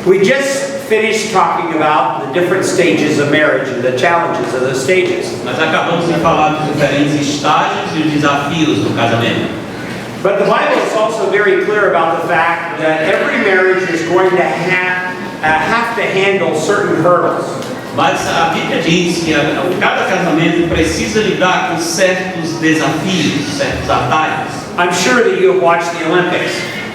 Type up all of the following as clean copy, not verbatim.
We just finished talking about the different stages of marriage and the challenges of those stages. Nós acabamos de falar dos diferentes estágios e os desafios do casamento. But the Bible is also very clear about the fact that every marriage is going to have to handle certain hurdles. Mas a Bíblia diz que cada casamento precisa lidar com certos desafios, certos atalhos. I'm sure that you have watched the Olympics.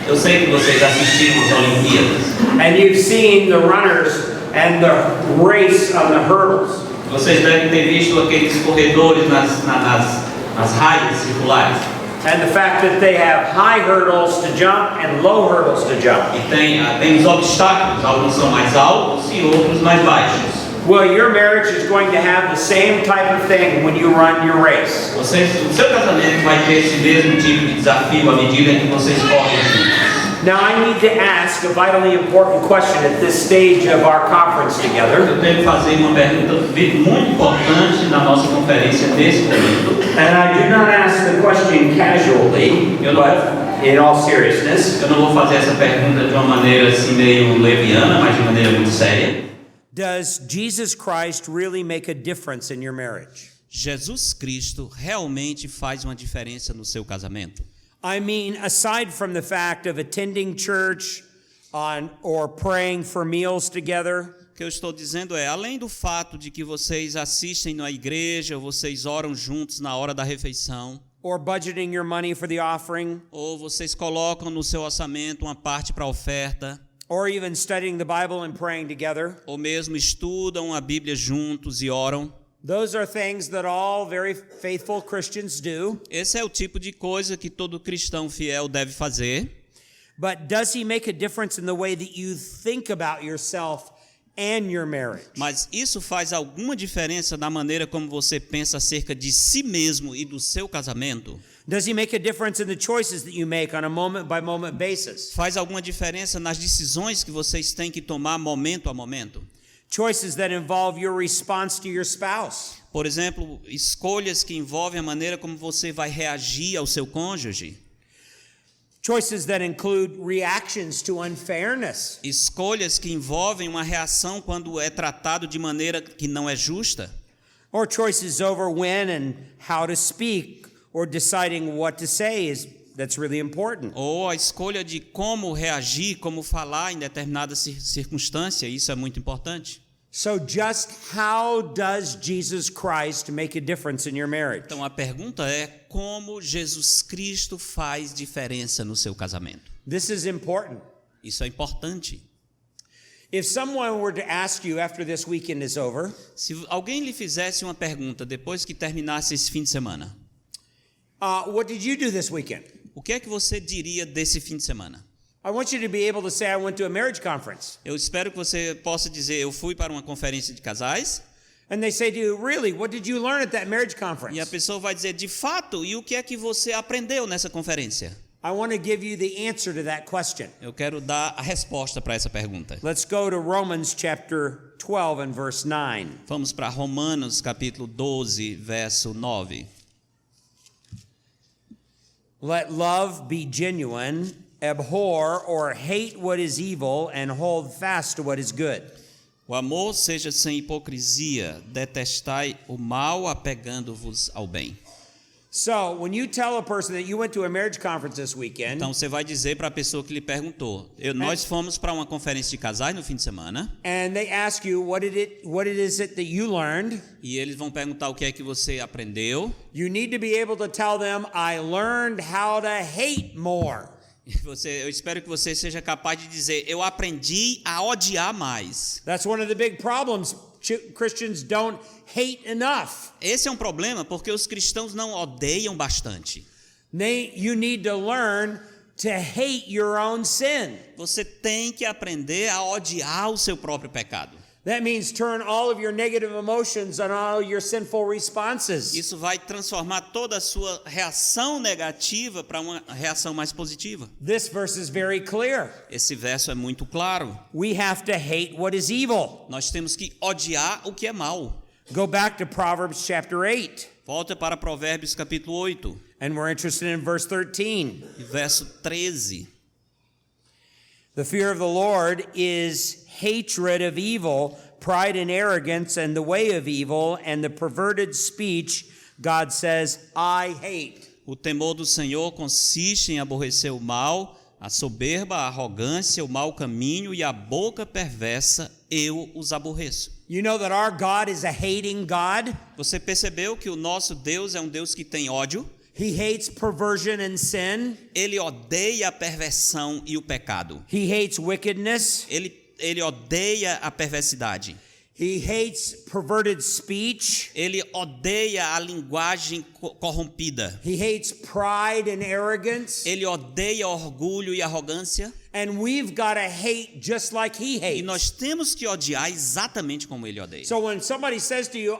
Eu sei que vocês assistiram às Olimpíadas. And you've seen the runners and the race on the hurdles. Vocês devem ter visto aqueles corredores nas raias circulares. And the fact that they have high hurdles to jump and low hurdles to jump. E tem os obstáculos, alguns são mais altos e outros mais baixos. Well, your marriage is going to have the same type of thing when you run your race. O seu casamento vai ter esse mesmo tipo de desafio à medida que vocês correm juntos. Now I need to ask a vitally important question at this stage of our conference together. Eu tenho que fazer uma pergunta muito importante na nossa conferência nesse momento. And I do not ask the question casually, but in all seriousness. Eu não vou fazer essa pergunta de uma maneira assim meio leviana, mas de maneira muito séria. Does Jesus Christ really make a difference in your marriage? Jesus Cristo realmente faz uma diferença no seu casamento? I mean, aside from the fact of attending church or praying for meals together. O que eu estou dizendo é, além do fato de que vocês assistem na igreja, vocês oram juntos na hora da refeição, or budgeting your money for the offering, ou vocês colocam no seu orçamento uma parte para a oferta, or even studying the Bible and praying together. Ou mesmo estudam a Bíblia juntos e oram. Those are things that all very faithful Christians do. Esse é o tipo de coisa que todo cristão fiel deve fazer. But does he make a difference in the way that you think about yourself and your marriage? Mas isso faz alguma diferença na maneira como você pensa acerca de si mesmo e do seu casamento? Does he make a difference in the choices that you make on a moment-by-moment basis? Faz alguma diferença nas decisões que vocês têm que tomar momento a momento? Choices that involve your response to your spouse. Por exemplo, escolhas que envolvem a maneira como você vai reagir ao seu cônjuge. Choices that include reactions to unfairness. Escolhas que envolvem uma reação quando é tratado de maneira que não é justa. Or choices over when and how to speak or deciding what to say that's really important. Ou a escolha de como reagir, como falar em determinada circunstância, isso é muito importante. So just how does Jesus Christ make a difference in your marriage? Então a pergunta é como Jesus Cristo faz diferença no seu casamento. This is important. Isso é importante. If someone were to ask you after this weekend is over, se alguém lhe fizesse uma pergunta depois que terminasse esse fim de semana, what did you do this weekend? O que é que você diria desse fim de semana? I want you to be able to say I went to a marriage conference. Eu espero que você possa dizer eu fui para uma conferência de casais. And they say to you, really, what did you learn at that marriage conference? E a pessoa vai dizer, de fato, e o que é que você aprendeu nessa conferência? I want to give you the answer to that question. Eu quero dar a resposta para essa pergunta. Let's go to Romans chapter 12 and verse 9. Vamos para Romanos capítulo 12, verso 9. Let love be genuine, abhor or hate what is evil, and hold fast to what is good. O amor seja sem hipocrisia, detestai o mal, apegando-vos ao bem. So, when you tell a person that you went to a marriage conference this weekend, então você vai dizer para a pessoa que lhe perguntou, nós fomos para uma conferência de casais no fim de semana. And they ask you what it is that you learned. E eles vão perguntar o que é que você aprendeu. You need to be able to tell them, I learned how to hate more. Eu espero que você seja capaz de dizer, eu aprendi a odiar mais. That's one of the big problems. Christians don't hate enough. Esse é um problema porque os cristãos não odeiam bastante. You need to learn to hate your own sin. Você tem que aprender a odiar o seu próprio pecado. That means turn all of your negative emotions and all your sinful responses. Isso vai transformar toda a sua reação negativa para uma reação mais positiva. This verse is very clear. Esse verso é muito claro. We have to hate what is evil. Nós temos que odiar o que é mal. Go back to Proverbs chapter 8. Volta para Provérbios capítulo 8. And we're interested in verse 13. Verso 13. The fear of the Lord is hatred of evil, pride and arrogance, and the way of evil, and the perverted speech, God says, I hate. O temor do Senhor consiste em aborrecer o mal, a soberba, a arrogância, o mau caminho e a boca perversa, eu os aborreço. You know that our God is a hating God? Você percebeu que o nosso Deus é um Deus que tem ódio? He hates perversion and sin. Ele odeia a perversão e o pecado. He hates wickedness. Ele odeia a perversidade. He hates perverted speech. Ele odeia a linguagem corrompida. He hates pride and arrogance. Ele odeia orgulho e arrogância. And we've got to hate just like he E hates. nós temos que odiar exatamente como ele odeia. So when somebody says to you,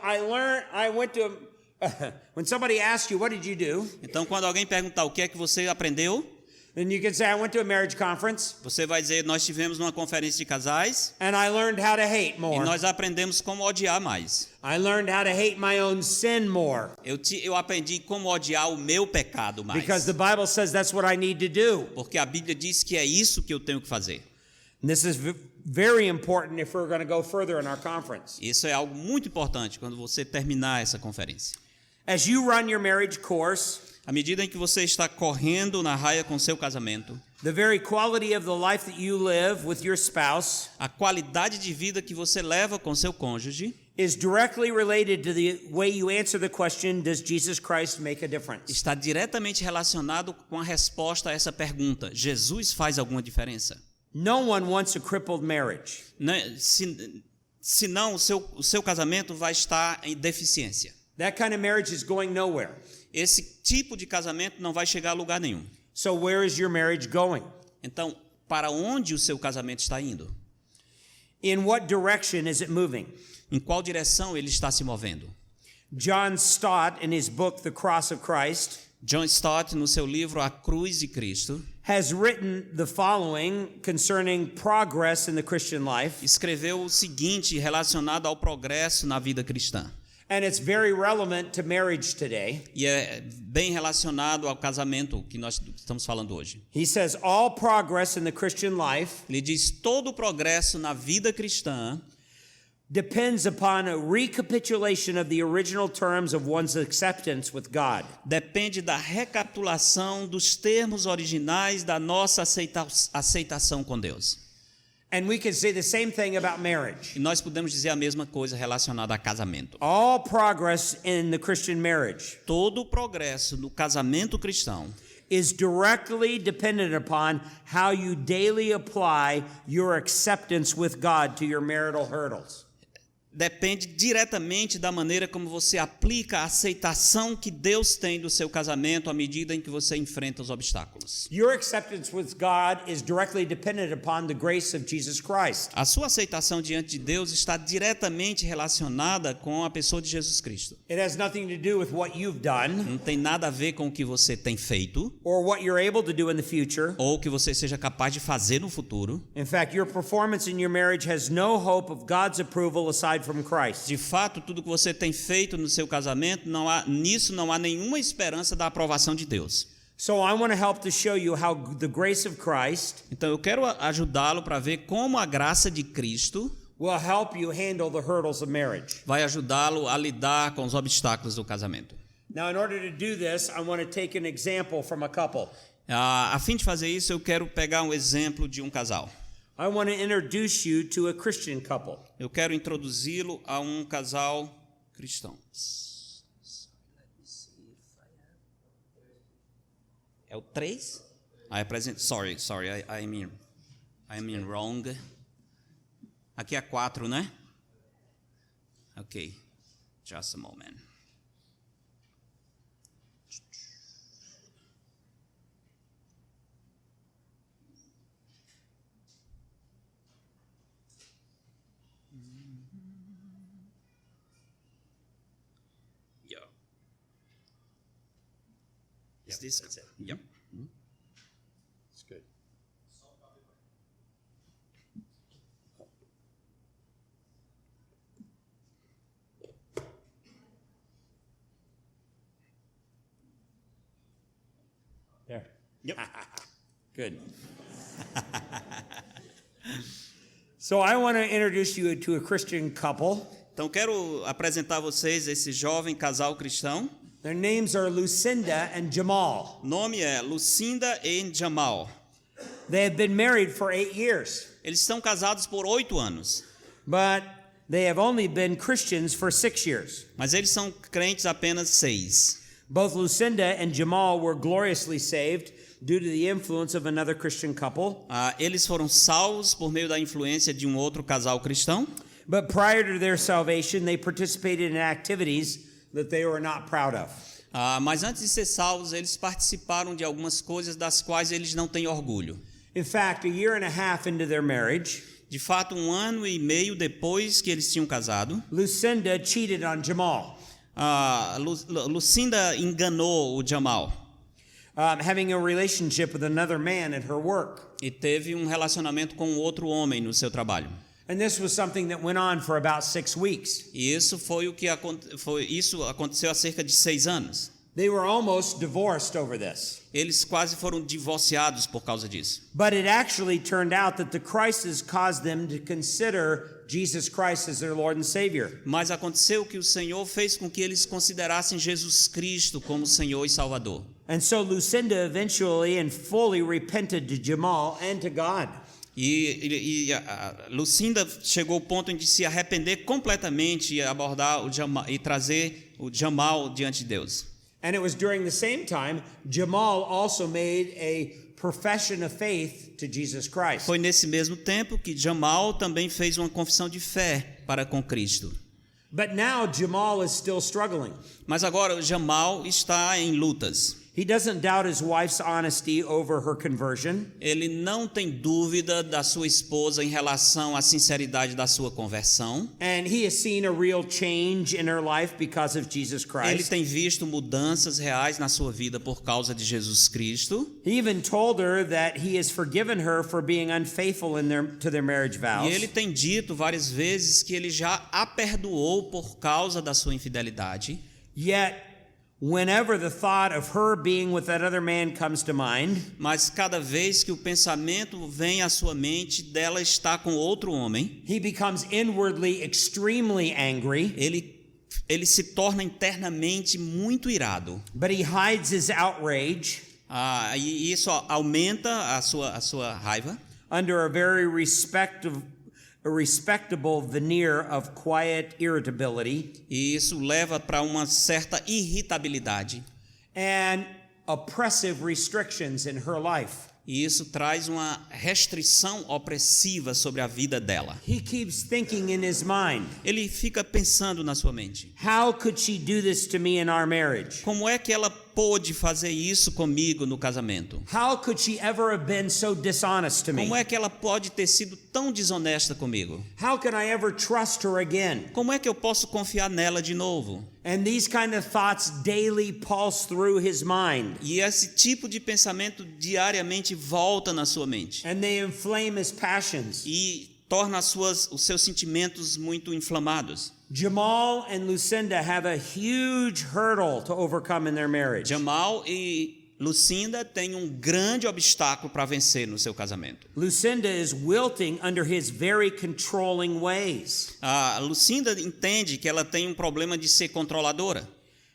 when somebody asks you, what did you do? Então, quando alguém perguntar o que é que você aprendeu, Then you can say, I went to a marriage conference você vai dizer, nós tivemos uma conferência de casais and I learned how to hate e more. nós aprendemos como odiar mais. I learned how to hate my own sin more. Eu aprendi como odiar o meu pecado mais. Because the Bible says that's what I need to do. Porque a Bíblia diz que é isso que eu tenho que fazer. And this is very important if we're going to go further in our conference. Isso é algo muito importante quando você terminar essa conferência. As you run your marriage course, À medida em que você está correndo na raia com seu casamento, the very quality of the life that you live with your spouse a qualidade de vida que você leva com seu cônjuge is directly related to the way you answer the question, does Jesus Christ make a difference? está diretamente relacionado com a resposta a essa pergunta: Jesus faz alguma diferença? No one wants a crippled marriage. Senão o seu casamento vai estar em deficiência. That kind of marriage is going nowhere. Esse tipo de casamento não vai chegar a lugar nenhum. So where is your marriage going? Então, para onde o seu casamento está indo? In what direction is it moving? Em qual direção ele está se movendo? John Stott, in his book, The Cross of Christ, John Stott, no seu livro A Cruz de Cristo, has written the following concerning progress in the Christian life. escreveu o seguinte relacionado ao progresso na vida cristã. And it's very relevant to marriage today. E é bem relacionado ao casamento que nós estamos falando hoje. He says all progress in the Christian life Ele diz: todo o progresso na vida cristã depends upon a recapitulation of the original terms of one's acceptance with God. depende da recapitulação dos termos originais da nossa aceitação com Deus. And we can say the same thing about marriage. E nós podemos dizer a mesma coisa relacionada a casamento. All progress in the Christian marriage Todo o progresso no casamento cristão is directly dependent upon how you daily apply your acceptance with God to your marital hurdles. depende diretamente da maneira como você aplica a aceitação que Deus tem do seu casamento à medida em que você enfrenta os obstáculos. Your acceptance with God is directly dependent upon the grace of Jesus Christ. A sua aceitação diante de Deus está diretamente relacionada com a pessoa de Jesus Cristo. It has nothing to do with what you've done Não tem nada a ver com o que você tem feito or what you're able to do in the future. ou o que você seja capaz de fazer no futuro. In fact, your performance in your marriage has no hope of God's approval aside from Christ. De fato, tudo que você tem feito no seu casamento, nisso não há nenhuma esperança da aprovação de Deus. So I want to help to show you how the grace of Christ Então eu quero ajudá-lo para ver como a graça de Cristo will help you handle the hurdles of marriage. vai ajudá-lo a lidar com os obstáculos do casamento. Now, in order to do this, I want to take an example from a couple. A fim de fazer isso, eu quero pegar um exemplo de um casal. I want to introduce you to a Christian couple. Eu quero introduzi-lo a um casal cristão. É o 3? Sorry, I mean wrong. Aqui é 4, né? Ok, just a moment. Yeah. Is this? that's it. Yep. It's good. There. Yep. Good. So I want to introduce you to a Christian couple. Então quero apresentar a vocês esse jovem casal cristão. Their names are Lucinda and Jamal. O nome é Lucinda e Jamal. They have been married for 8 years, Eles estão casados por 8 anos, but they have only been Christians for 6 years. mas eles são crentes apenas 6. Both Lucinda and Jamal were gloriously saved due to the influence of another Christian couple. Eles foram salvos por meio da influência de um outro casal cristão. But prior to their salvation, they participated in activities that they were not proud of. Mas antes de ser salvos, eles participaram de algumas coisas das quais eles não têm orgulho. In fact, a year and a half into their marriage, De fato, 1 ano e meio depois que eles tinham casado, Lucinda cheated on Jamal, Lucinda enganou o Jamal having a relationship with another man at her work. e teve um relacionamento com outro homem no seu trabalho. And this was something that went on for about 6 weeks. E isso isso aconteceu há cerca de 6 anos. They were almost divorced over this. Eles quase foram divorciados por causa disso. But it actually turned out that the crisis caused them to consider Jesus Christ as their Lord and Savior. Mas aconteceu que o Senhor fez com que eles considerassem Jesus Cristo como Senhor e Salvador. And so Lucinda eventually and fully repented to Jamal and to God. E a Lucinda chegou ao ponto de se arrepender completamente e abordar o Jamal, e trazer o Jamal diante de Deus. And it was during the same time Jamal also made a profession of faith to Jesus Christ. Foi nesse mesmo tempo que Jamal também fez uma confissão de fé para com Cristo. But now Jamal is still struggling. Mas agora o Jamal está em lutas. He doesn't doubt his wife's honesty over her conversion. Ele não tem dúvida da sua esposa em relação à sinceridade da sua conversão. And he has seen a real change in her life because of Jesus Ele Christ. tem visto mudanças reais na sua vida por causa de Jesus Cristo. He even told her that he has forgiven her for being unfaithful to their marriage E vows. ele tem dito várias vezes que ele já a perdoou por causa da sua infidelidade. Yet, whenever the thought of her being with that other man comes to mind, Mas cada vez que o pensamento vem à sua mente dela estar com outro homem, he becomes inwardly extremely angry, ele se torna internamente muito irado. but he hides his outrage E isso aumenta a sua raiva under a very respectable veneer of quiet irritability e isso leva para uma certa irritabilidade. and oppressive restrictions in her life. E isso traz uma restrição opressiva sobre a vida dela. He keeps thinking in his mind, Ele fica pensando na sua mente: how could she do this to me in our marriage? como é que ela pôde fazer isso comigo no casamento? How could she ever have been so dishonest to me? Como é que ela pode ter sido tão desonesta comigo? How can I ever trust her again? Como é que eu posso confiar nela de novo? And these kind of thoughts daily pulse through his mind, E esse tipo de pensamento diariamente volta na sua mente and they inflame his passions. e torna os seus sentimentos muito inflamados. Jamal and Lucinda have a huge hurdle to overcome in their marriage. Jamal e Lucinda têm um grande obstáculo para vencer no seu casamento. Lucinda is wilting under his very controlling ways. A Lucinda entende que ela tem um problema de ser controladora.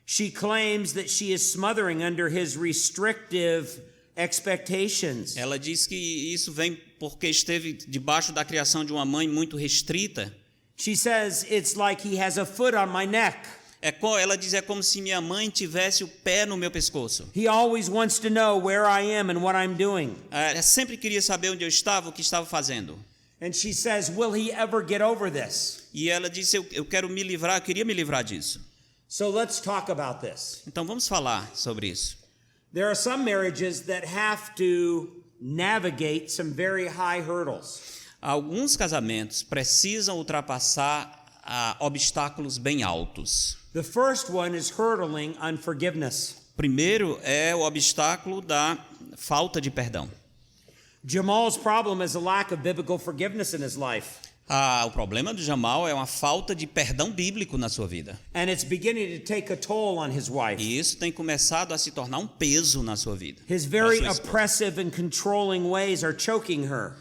She claims that she is smothering under his restrictive expectations. Ela diz que isso vem porque esteve debaixo da criação de uma mãe muito restrita. She says it's like he has a foot on my neck. Ela diz é como se minha mãe tivesse o pé no meu pescoço. He always wants to know where I am and what I'm doing. Ela sempre queria saber onde eu estava, o que estava fazendo. And she says, will he ever get over this? E ela disse, eu quero me livrar, eu queria me livrar disso. So let's talk about this. Então vamos falar sobre isso. There are some marriages that have to navigate some very high hurdles. Alguns casamentos precisam ultrapassar obstáculos bem altos. The first one is hurdling unforgiveness. Primeiro é o obstáculo da falta de perdão. Jamal's problem is a lack of biblical forgiveness in his life. O problema do Jamal é uma falta de perdão bíblico na sua vida. And it's beginning to take a toll on his wife. E isso tem começado a se tornar um peso na sua vida. His very na sua esposa. oppressive and controlling ways are choking her.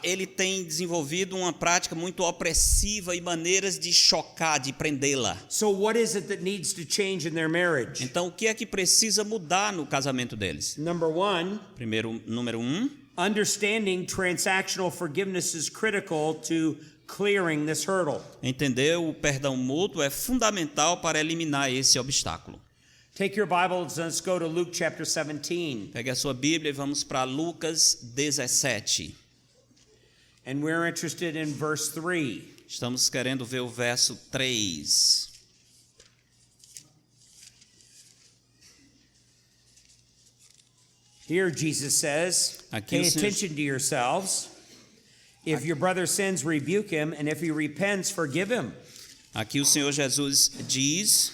Ele tem desenvolvido uma prática muito opressiva e maneiras de chocar, de prendê-la. So what is it that needs to change in their marriage? Então, o que é que precisa mudar no casamento deles? Number one, Número 1, understanding transactional forgiveness is critical to clearing this hurdle. entender o perdão mútuo é fundamental para eliminar esse obstáculo. Take your Bibles and let's go to Luke chapter 17. Pegue a sua Bíblia e vamos para Lucas 17. And we're interested in verse 3. Estamos querendo ver o verso 3. Here Jesus says, Aqui pay o Senhor- attention to yourselves. If your brother sins, rebuke him, and if he repents, forgive him. Aqui o Senhor Jesus diz: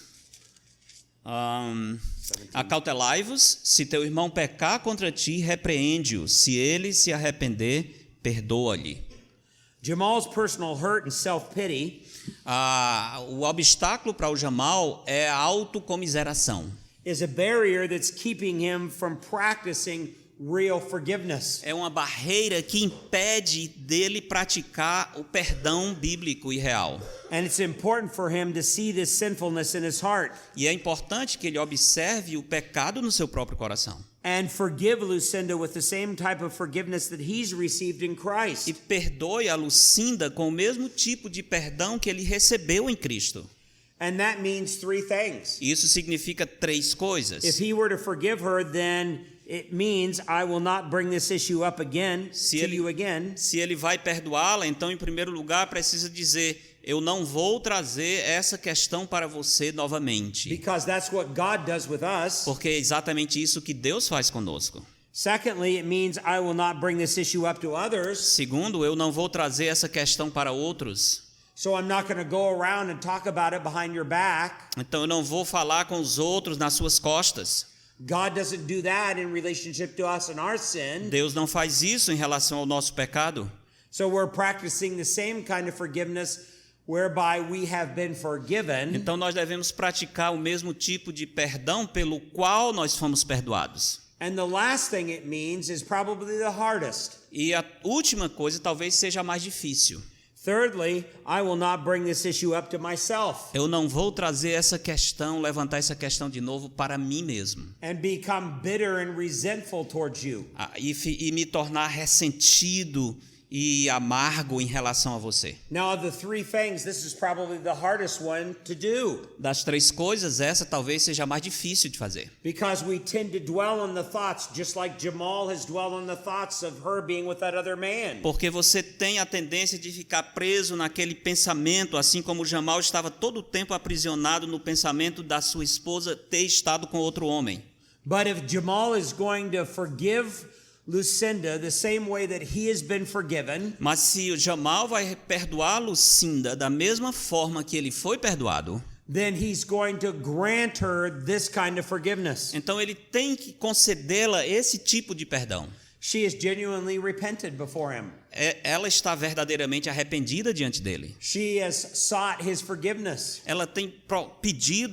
acautelai-vos, se teu irmão pecar contra ti, repreende-o. Se ele se arrepender, perdoa-lhe. Jamal's personal hurt and self-pity O obstáculo para o Jamal é a autocomiseração. is a barrier that's keeping him from practicing real forgiveness. É uma barreira que impede dele praticar o perdão bíblico e real. And it's important for him to see this sinfulness in his heart E é importante que ele observe o pecado no seu próprio coração. and forgive Lucinda with the same type of forgiveness that he's received in E Christ. perdoe a Lucinda com o mesmo tipo de perdão que ele recebeu em Cristo. And that means three things. Isso significa 3 coisas. If he were to forgive her, then it means I will not bring this issue up again Se to ele- you again. Se ele vai perdoá-la, então, em primeiro lugar, precisa dizer: eu não vou trazer essa questão para você novamente. Because that's what God does with us. Porque é exatamente isso que Deus faz conosco. Secondly, it means I will not bring this issue up to others. Segundo, eu não vou trazer essa questão para outros. So I'm not going to go around and talk about it behind your back. Então, eu não vou falar com os outros nas suas costas. God doesn't do that in relationship to us and our sin. Deus não faz isso em relação ao nosso pecado. So we're practicing the same kind of forgiveness whereby we have been forgiven. Então, nós devemos praticar o mesmo tipo de perdão pelo qual nós fomos perdoados. And the last thing it means is probably the hardest. E a última coisa talvez seja a mais difícil. Thirdly, I will not bring this issue up to myself Eu não vou trazer essa questão, levantar essa questão de novo para mim mesmo. and become bitter and resentful towards you. E me tornar ressentido e amargo em relação a você. Now, of the three things, this is probably the hardest one to do Das 3 coisas, essa talvez seja a mais difícil de fazer. because we tend to dwell on the thoughts just like Jamal has dwelled on the thoughts of her being with that other man. Porque você tem a tendência de ficar preso naquele pensamento, assim como Jamal estava todo o tempo aprisionado no pensamento da sua esposa ter estado com outro homem. But if Jamal is going to forgive Lucinda the same way that he has been forgiven, Mas se o Jamal vai perdoar a Lucinda da mesma forma que ele foi perdoado, then he's going to grant her this kind of forgiveness. então ele tem que concedê-la esse tipo de perdão. She has genuinely repented before him. Ela está verdadeiramente arrependida diante dele. She has sought his forgiveness. Ela tem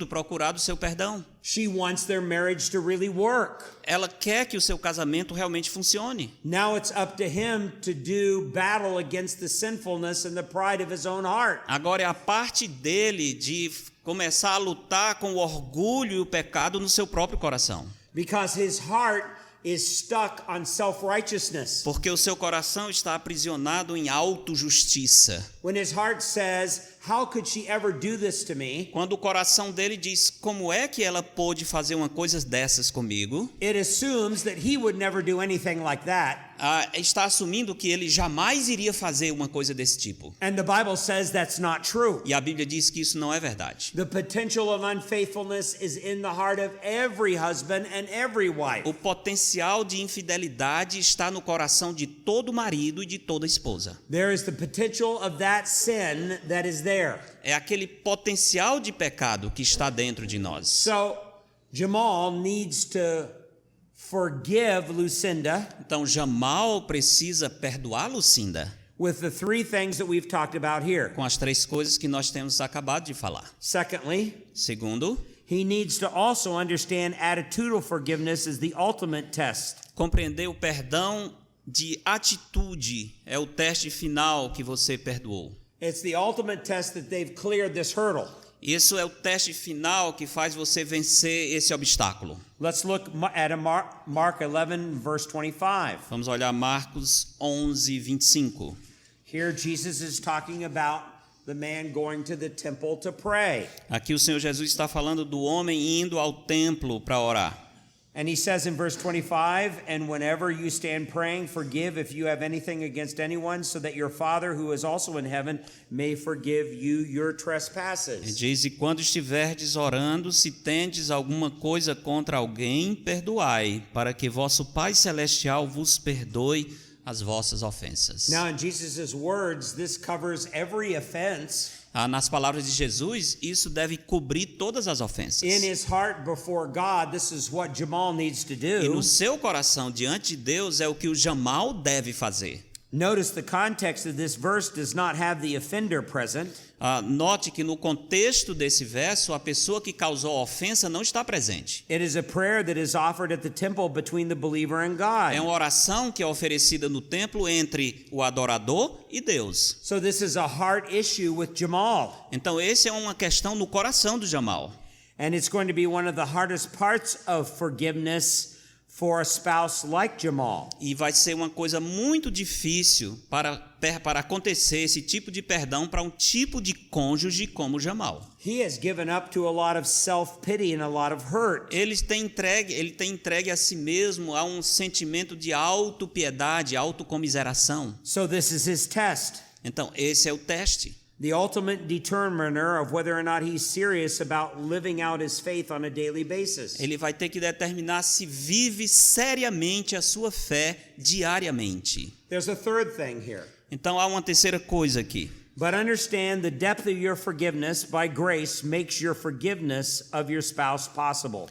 procurado o seu perdão. She wants their marriage to really work. Ela quer que o seu casamento realmente funcione. Now it's up to him to do battle against the sinfulness and the pride of his own heart. Agora é a parte dele de começar a lutar com o orgulho e o pecado no seu próprio coração. Because his heart is stuck on self-righteousness. Porque o seu coração está aprisionado em autojustiça. When his heart says, how could she ever do this to me? Quando o coração dele diz: como é que ela pôde fazer uma coisa dessas comigo? It assumes that he would never do anything like that. Está assumindo que ele jamais iria fazer uma coisa desse tipo. And the Bible says that's not true. E a Bíblia diz que isso não é verdade. The potential of unfaithfulness is in the heart of every husband and every wife. O potencial de infidelidade está no coração de todo marido e de toda esposa. There is the potential of that sin that is there. É aquele potencial de pecado que está dentro de nós. So Jamal needs to forgive Lucinda Então Jamal precisa perdoar Lucinda with the three things that we've talked about here. com as três coisas que nós temos acabado de falar. Secondly, Segundo, he needs to also understand attitudinal forgiveness is the ultimate test. compreender o perdão de atitude é o teste final que você perdoou. It's the ultimate test that they've cleared this hurdle. Isso é o teste final que faz você vencer esse obstáculo. Let's look at Mark 11, verse 25. Vamos olhar Marcos 11, 25. Here Jesus is talking about the man going to the temple to pray. Aqui o Senhor Jesus está falando do homem indo ao templo para orar. And he says in verse 25, and whenever you stand praying, forgive if you have anything against anyone, so that your Father who is also in heaven may forgive you your Ele trespasses. diz, e quando estiverdes orando, se tendes alguma coisa contra alguém, perdoai, para que vosso Pai Celestial vos perdoe as vossas ofensas. Now in Jesus' words, this covers every offense. Nas palavras de Jesus, isso deve cobrir todas as ofensas. In his heart before God, this is what Jamal needs to E do. no seu coração, diante de Deus, é o que o Jamal deve fazer. Notice the context of this verse does not have the offender present. Note que no contexto desse verso, a pessoa que causou a ofensa não está presente. It is a prayer that is offered at the temple between the believer and God. É uma oração que é oferecida no templo entre o adorador e Deus. So this is a heart issue with Jamal. Então, essa é uma questão no coração do Jamal. And it's going to be one of the hardest parts of forgiveness for a spouse like Jamal. E vai ser uma coisa muito difícil para acontecer esse tipo de perdão para um tipo de cônjuge como Jamal. He has given up to a lot of self-pity and a lot of hurt. Ele tem entregue a si mesmo a um sentimento de autopiedade, autocomiseração. So this is his test. Então, esse é o teste. The ultimate determiner of whether or not he's serious about living out his faith on a daily basis. Ele vai ter que determinar se vive seriamente a sua fé diariamente. There's a third thing here. Então, há uma terceira coisa aqui. But understand the depth of your forgiveness by grace makes your forgiveness of your spouse possible.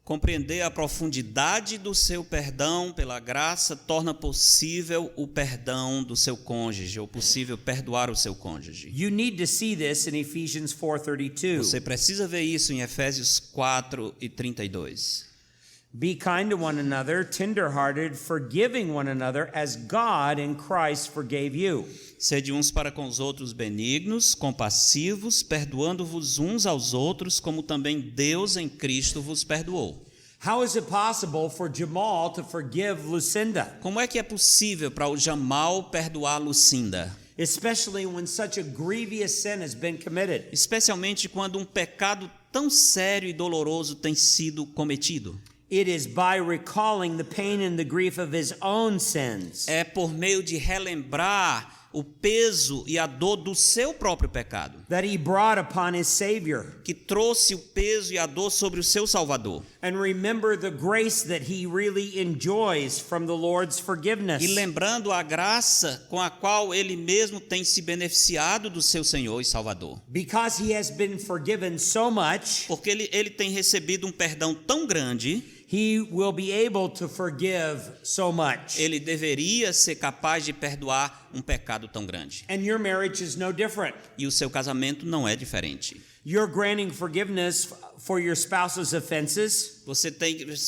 Compreender a profundidade do seu perdão pela graça torna possível o perdão do seu cônjuge, ou possível perdoar o seu cônjuge. You need to see this in Ephesians 4:32. Você precisa ver isso em Efésios 4:32. Be kind to one another, tender-hearted, forgiving one another as God in Christ forgave you. Sede uns para com os outros benignos, compassivos, perdoando-vos uns aos outros, como também Deus em Cristo vos perdoou. How is it possible for Jamal to forgive Lucinda, Como é que é possível para o Jamal perdoar Lucinda? especially when such a grievous sin has been committed? Especialmente quando um pecado tão sério e doloroso tem sido cometido. It is by recalling the pain and the grief of his own sins. É por meio de relembrar o peso e a dor do seu próprio pecado, That he brought upon his Savior, que trouxe o peso e a dor sobre o seu Salvador. and remember the grace that he really enjoys from the Lord's forgiveness. E lembrando a graça com a qual ele mesmo tem se beneficiado do seu Senhor e Salvador. Because he has been forgiven so much, Porque ele tem recebido um perdão tão grande, he will be able to forgive so much. ele deveria ser capaz de perdoar um pecado tão grande. And your marriage is no different. E o seu casamento não é diferente. You're granting forgiveness for your spouse's offenses, Você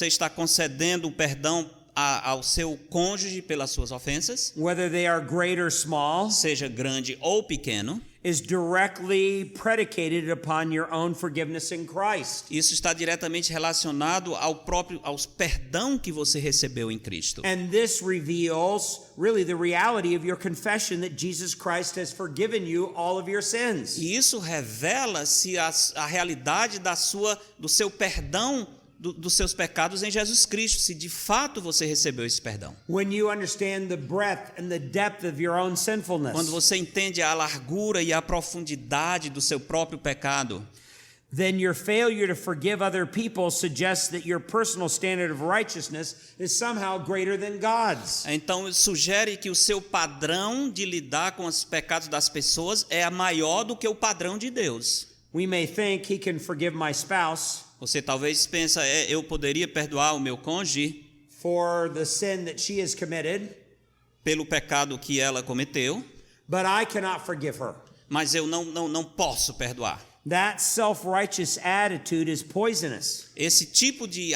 está concedendo o perdão ao seu cônjuge pelas suas ofensas, whether they are great or small, seja grande ou pequeno. is directly predicated upon your own forgiveness in Christ. Isso está diretamente relacionado ao perdão que você recebeu em Cristo. And this reveals really the reality of your confession that Jesus Christ has forgiven you all of your sins. E isso revela-se a realidade do seu perdão dos seus pecados em Jesus Cristo, se de fato você recebeu esse perdão. When you understand the breadth and the depth of your own sinfulness, Quando você entende a largura e a profundidade do seu próprio pecado, then your failure to forgive other people suggests that your personal standard of righteousness is somehow greater than God's. então sugere que o seu padrão de lidar com os pecados das pessoas é maior do que o padrão de Deus. We may think he can forgive my spouse Você talvez pense, eu poderia perdoar o meu cônjuge for the sin that she has committed, pelo pecado que ela cometeu, but I cannot forgive her. mas eu não posso perdoar. That self-righteous attitude is poisonous. Esse tipo de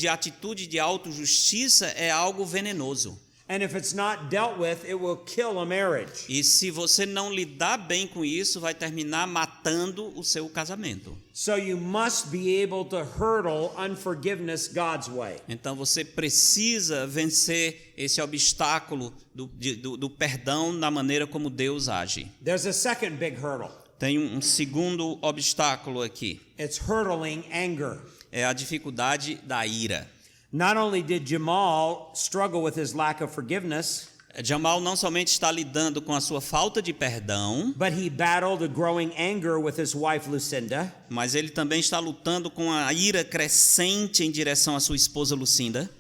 atitude de autojustiça é algo venenoso. And if it's not dealt with, it will kill a marriage. E se você não lidar bem com isso, vai terminar matando o seu casamento. So you must be able to hurdle unforgiveness God's way. Então você precisa vencer esse obstáculo do perdão da maneira como Deus age. There's a second big hurdle. Tem um segundo obstáculo aqui. It's hurdling anger. É a dificuldade da ira. Not only did Jamal struggle with his lack of forgiveness, Jamal não somente está lidando com a sua falta de perdão, but he battled a growing anger with his wife Lucinda. mas ele também está lutando com a ira crescente em direção à sua esposa Lucinda.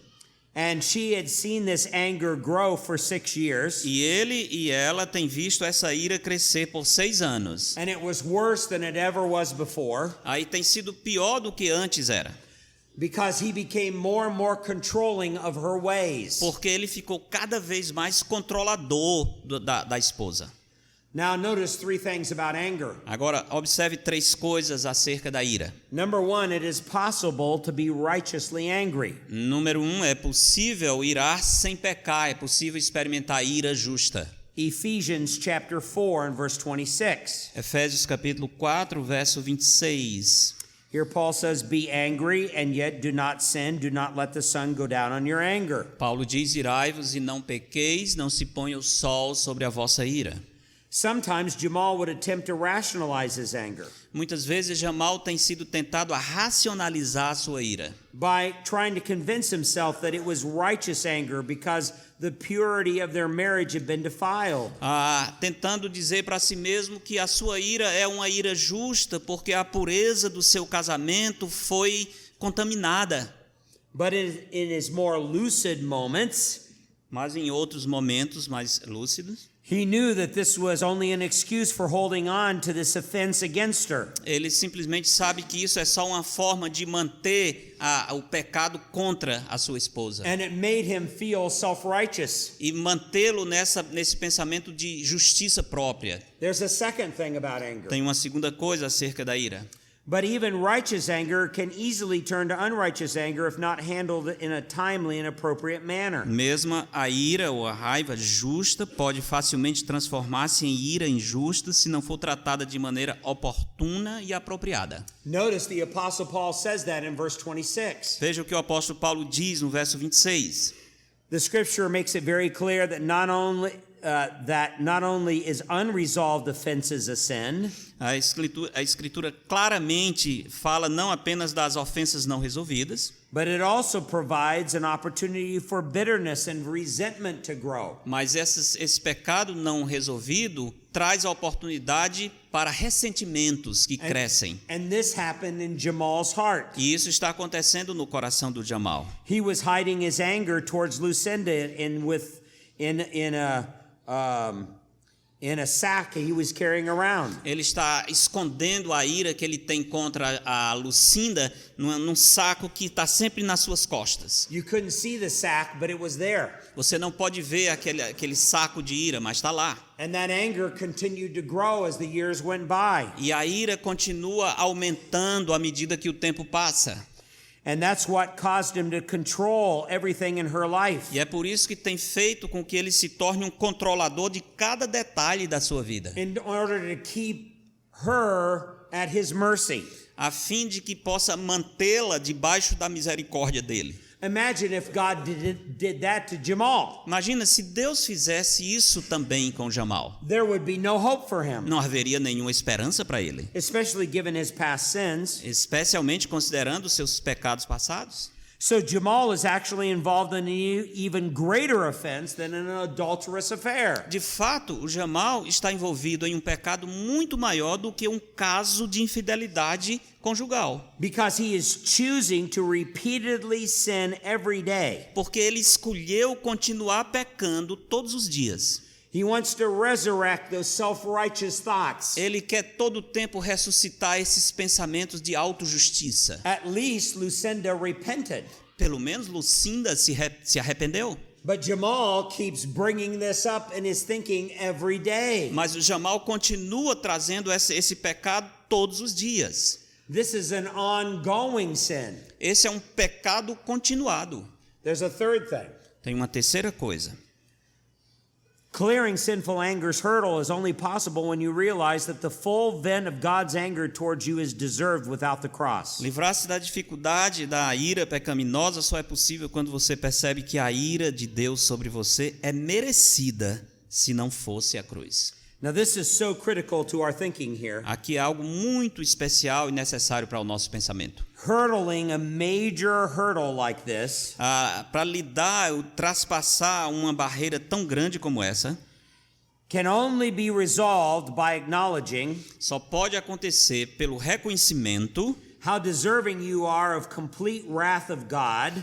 And she had seen this anger grow for 6 years. E ele e ela têm visto essa ira crescer por 6 anos. And it was worse than it ever was before, Aí tem sido pior do que antes era. because he became more and more controlling of her ways. Porque ele ficou cada vez mais controlador da esposa. Now notice 3 things about anger. Agora, observe 3 coisas acerca da ira. Number 1, it is possible to be righteously angry. Número 1, é possível irar sem pecar, é possível experimentar ira justa. Ephesians chapter 4 and verse 26. Efésios capítulo 4, verso 26. Here Paul says, "Be angry and yet do not sin. Do not let the sun go down on your anger." Paulo diz: irai-vos e não pequeis, não se ponha o sol sobre a vossa ira. Sometimes Jamal would attempt to rationalize his anger Muitas vezes Jamal tem sido tentado a racionalizar a sua ira, by trying to convince himself that it was righteous anger because the purity of their marriage had been defiled. tentando dizer para si mesmo que a sua ira é uma ira justa porque a pureza do seu casamento foi contaminada. But in his more lucid moments, Mas em outros momentos mais lúcidos, he knew that this was only an excuse for holding on to this offense against her. ele simplesmente sabe que isso é só uma forma de manter o pecado contra a sua esposa. And it made him feel self-righteous. E mantê-lo nesse pensamento de justiça própria. There's a second thing about anger. Tem uma segunda coisa acerca da ira. But even righteous anger can easily turn to unrighteous anger if not handled in a timely and appropriate manner. Mesmo a ira ou a raiva justa pode facilmente transformar-se em ira injusta se não for tratada de maneira oportuna e apropriada. Notice the Apostle Paul says that in verse 26. Veja o que o apóstolo Paulo diz no verso 26. The scripture makes it very clear that not only is unresolved offenses a sin, A escritura claramente fala não apenas das ofensas não resolvidas, but it also provides an opportunity for bitterness and resentment to grow. mas esse pecado não resolvido traz a oportunidade para ressentimentos que crescem. And this happened in Jamal's heart. E isso está acontecendo no coração do Jamal. He was hiding his anger towards Lucinda in a sack he was carrying around. Ele está escondendo a ira que ele tem contra a Lucinda num saco que está sempre nas suas costas. You couldn't see the sack, but it was there. Você não pode ver aquele saco de ira, mas está lá. And that anger continued to grow as the years went by. E a ira continua aumentando à medida que o tempo passa. And that's what caused him to control everything in her life. E é por isso que tem feito com que ele se torne um controlador de cada detalhe da sua vida, In order to keep her at his mercy. a fim de que possa mantê-la debaixo da misericórdia dele. Imagine if God did that to Jamal. Imagina se Deus fizesse isso também com Jamal. There would be no hope for him, Não haveria nenhuma esperança para ele, especially given his past sins. especialmente considerando os seus pecados passados. So Jamal is actually involved in an even greater offense than an adulterous affair. De fato, o Jamal está envolvido em um pecado muito maior do que um caso de infidelidade conjugal, Because he is choosing to repeatedly sin every day. porque ele escolheu continuar pecando todos os dias. He wants to resurrect those self-righteous thoughts. Ele quer todo o tempo ressuscitar esses pensamentos de autojustiça. At least Lucinda repented. Pelo menos Lucinda se arrependeu. But Jamal keeps bringing this up in his thinking every day. Mas o Jamal continua trazendo esse pecado todos os dias. This is an ongoing sin. Esse é um pecado continuado. There's a third thing. Tem uma terceira coisa. Clearing sinful anger's hurdle is only possible when you realize that the full vent of God's anger towards you is deserved without the cross. Livrar-se da dificuldade da ira pecaminosa só é possível quando você percebe que a ira de Deus sobre você é merecida se não fosse a cruz. Now this is so critical to our thinking here. Aqui é algo muito especial e necessário para o nosso pensamento. Hurdling a major hurdle like this Para lidar, traspassar uma barreira tão grande como essa, can only be resolved by acknowledging só pode acontecer pelo reconhecimento how deserving you are of complete wrath of God,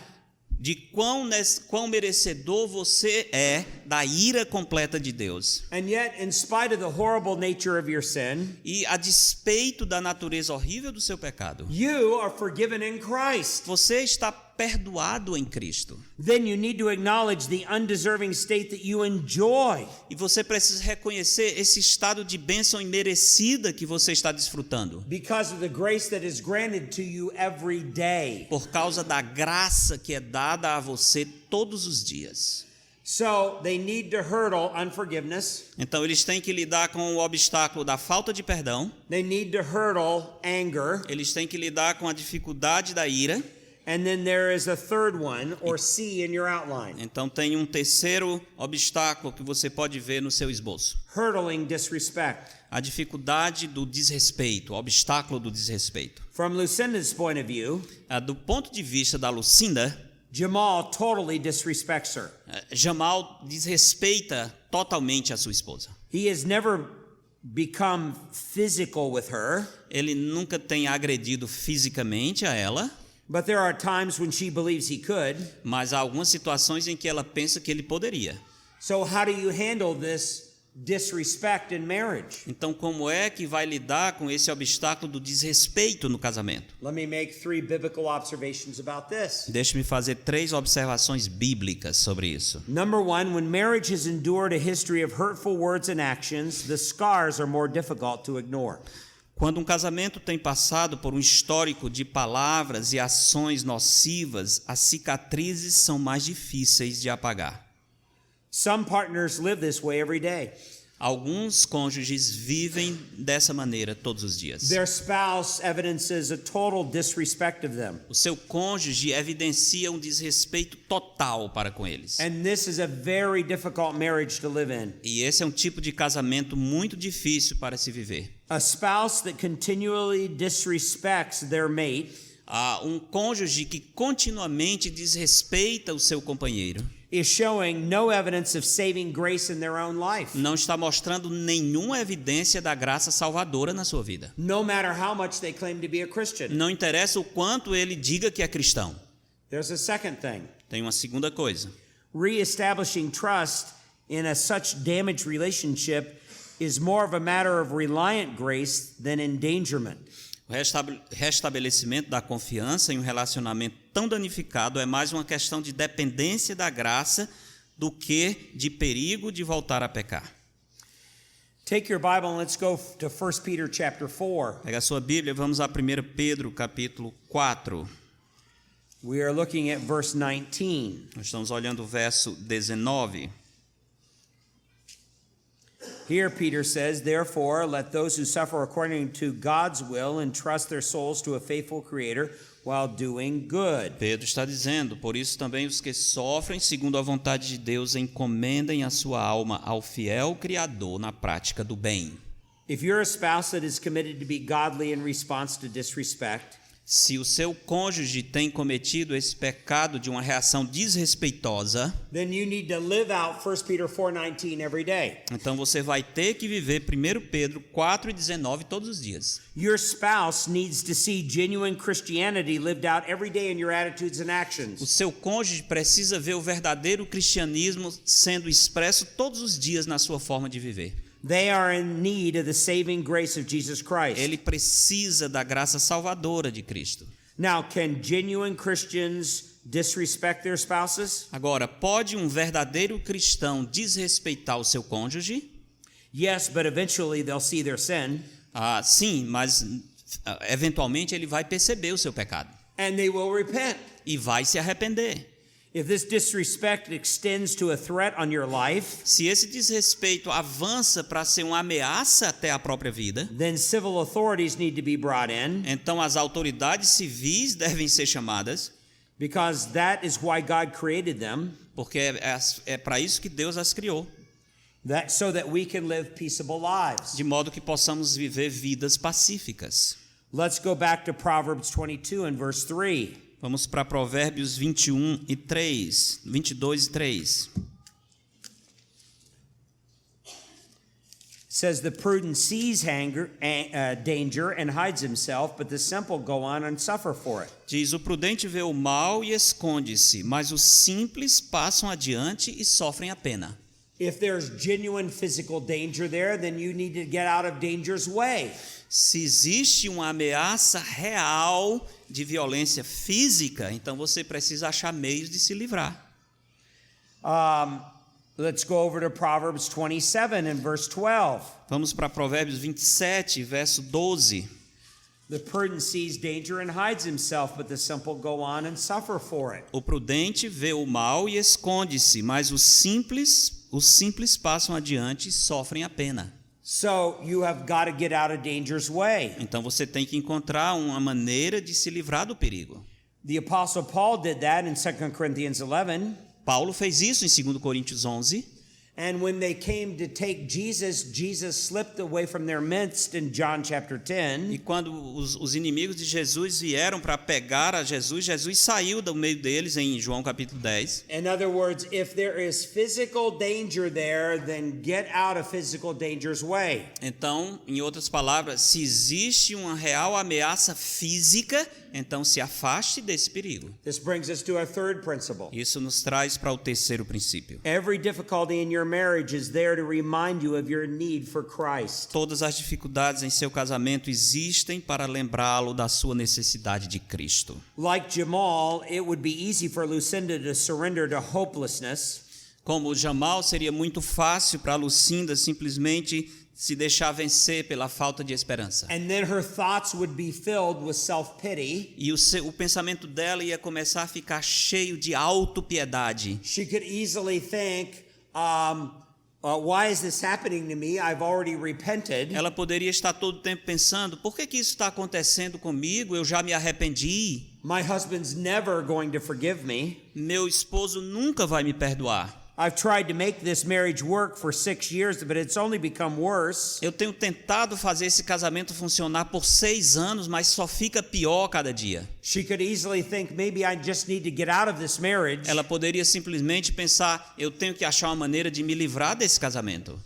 de quão merecedor você é da ira completa de Deus. and yet in spite of the horrible nature of your sin, E a despeito da natureza horrível do seu pecado, you are forgiven in Christ. você está perdoado em Cristo. Then you need to acknowledge the undeserving state that you enjoy. E você precisa reconhecer esse estado de bênção imerecida que você está desfrutando, Because of the grace that is granted to you every day. por causa da graça que é dada a você todos os dias. So they need to hurdle unforgiveness. Então eles têm que lidar com o obstáculo da falta de perdão, They need to hurdle anger. eles têm que lidar com a dificuldade da ira. And then there is a third one, or C in your outline. Então tem um terceiro obstáculo que você pode ver no seu esboço. Hurdling disrespect. A dificuldade do desrespeito, o obstáculo do desrespeito. From Lucinda's point of view, Do ponto de vista da Lucinda, Jamal totally disrespects her. Jamal desrespeita totalmente a sua esposa. He has never become physical with her, Ele nunca tem agredido fisicamente a ela, but there are times when she believes he could. mas há algumas situações em que ela pensa que ele poderia. So how do you handle this disrespect in marriage? Então, como é que vai lidar com esse obstáculo do desrespeito no casamento? Let me make 3 biblical observations about this. Deixe-me fazer 3 observações bíblicas sobre isso. Number 1, when marriage has endured a history of hurtful words and actions, the scars are more difficult to ignore. Quando um casamento tem passado por um histórico de palavras e ações nocivas, as cicatrizes são mais difíceis de apagar. Some partners live this way every day. Alguns cônjuges vivem dessa maneira todos os dias. Their spouse evidences a total disrespect of them. O seu cônjuge evidencia um desrespeito total para com eles. And this is a very difficult marriage to live in. E esse é um tipo de casamento muito difícil para se viver. A spouse that continually disrespects their mate Um cônjuge que continuamente desrespeita o seu companheiro is showing no evidence of saving grace in their own life. não está mostrando nenhuma evidência da graça salvadora na sua vida. No matter how much they claim to be a Christian. Não interessa o quanto ele diga que é cristão. There's a second thing. Tem uma segunda coisa. Reestablishing trust in a such damaged relationship is more of a matter of reliant grace than endangerment. O restabelecimento da confiança em um relacionamento tão danificado é mais uma questão de dependência da graça do que de perigo de voltar a pecar. Take your Bible and let's go to 1 Peter chapter 4. Pega a sua Bíblia e vamos a 1 Pedro capítulo 4. We are looking at verse 19. Nós estamos olhando o verso 19. Here Peter says, "Therefore, let those who suffer according to God's will entrust their souls to a faithful Creator while doing good." Pedro está dizendo, por isso também os que sofrem segundo a vontade de Deus encomendem a sua alma ao fiel Criador na prática do bem. If you're a spouse that is committed to be godly in response to disrespect, Se o seu cônjuge tem cometido esse pecado de uma reação desrespeitosa, then you need to live out 1 Peter 4:19 every day. então você vai ter que viver 1 Pedro 4:19 todos os dias. Your spouse needs to see genuine Christianity lived out every day in your attitudes and O actions. seu cônjuge precisa ver o verdadeiro cristianismo sendo expresso todos os dias na sua forma de viver. They are in need of the saving grace of Jesus Christ. Ele precisa da graça salvadora de Cristo. Now, can genuine Christians disrespect their spouses? Agora, pode um verdadeiro cristão desrespeitar o seu cônjuge? Yes, but eventually they'll see their sin Sim, mas eventualmente ele vai perceber o seu pecado and they will repent. e vai se arrepender. If this disrespect extends to a threat on your life, Se esse desrespeito avança para ser uma ameaça até a própria vida, then civil authorities need to be brought in então as autoridades civis devem ser chamadas, because that is why God created them, porque é para isso que Deus as criou, so that we can live peaceable lives. de modo que possamos viver vidas pacíficas. Let's go back to Proverbs 22 and verse 3. Vamos para Provérbios 22 e 3. It says, the prudent sees danger and hides himself, but the simple go on and suffer for it. Diz: o prudente vê o mal e esconde-se, mas os simples passam adiante e sofrem a pena. If there's genuine physical danger there, then you need to get out of danger's way. Se existe uma ameaça real de violência física, então você precisa achar meios de se livrar. Let's go over to Proverbs 27 and verse 12. Vamos para Provérbios 27, verso 12. The prudent sees danger and hides himself, but the simple go on and suffer for it. O prudente vê o mal e esconde-se, mas os simples passam adiante e sofrem a pena. So you have got to get out of danger's way. Então você tem que encontrar uma maneira de se livrar do perigo. The Apostle Paul did that in 2 Corinthians 11. Paulo fez isso em 2 Coríntios 11. And when they came to take Jesus, Jesus slipped away from their midst in John chapter 10. E quando os inimigos de Jesus vieram para pegar a Jesus, Jesus saiu do meio deles em João capítulo 10. In other words, if there is physical danger there, then get out of physical danger's way. Então, em outras palavras, se existe uma real ameaça física, então se afaste desse perigo. This brings us to our third principle. Isso nos traz para o terceiro princípio. Every difficulty in your marriage is there to remind you of your need for Christ. Todas as dificuldades em seu casamento existem para lembrá-lo da sua necessidade de Cristo. Like Jamal, it would be easy for Lucinda to surrender to hopelessness. Como Jamal, seria muito fácil para Lucinda simplesmente se deixar vencer pela falta de esperança. And then her thoughts would be filled with self-pity. E o pensamento dela ia começar a ficar cheio de autopiedade. She could easily think, why is this happening to me? I've already repented. Ela poderia estar todo o tempo pensando: por que isso está acontecendo comigo? Eu já me arrependi. My husband's never going to forgive me. Meu esposo nunca vai me perdoar. I've tried to make this marriage work for 6 years, but it's only become worse. Eu tenho tentado fazer esse casamento funcionar por 6 anos, mas só fica pior cada dia. She could easily think, maybe I just need to get out of this marriage. Ela poderia simplesmente pensar: eu tenho que achar uma maneira de me livrar desse casamento.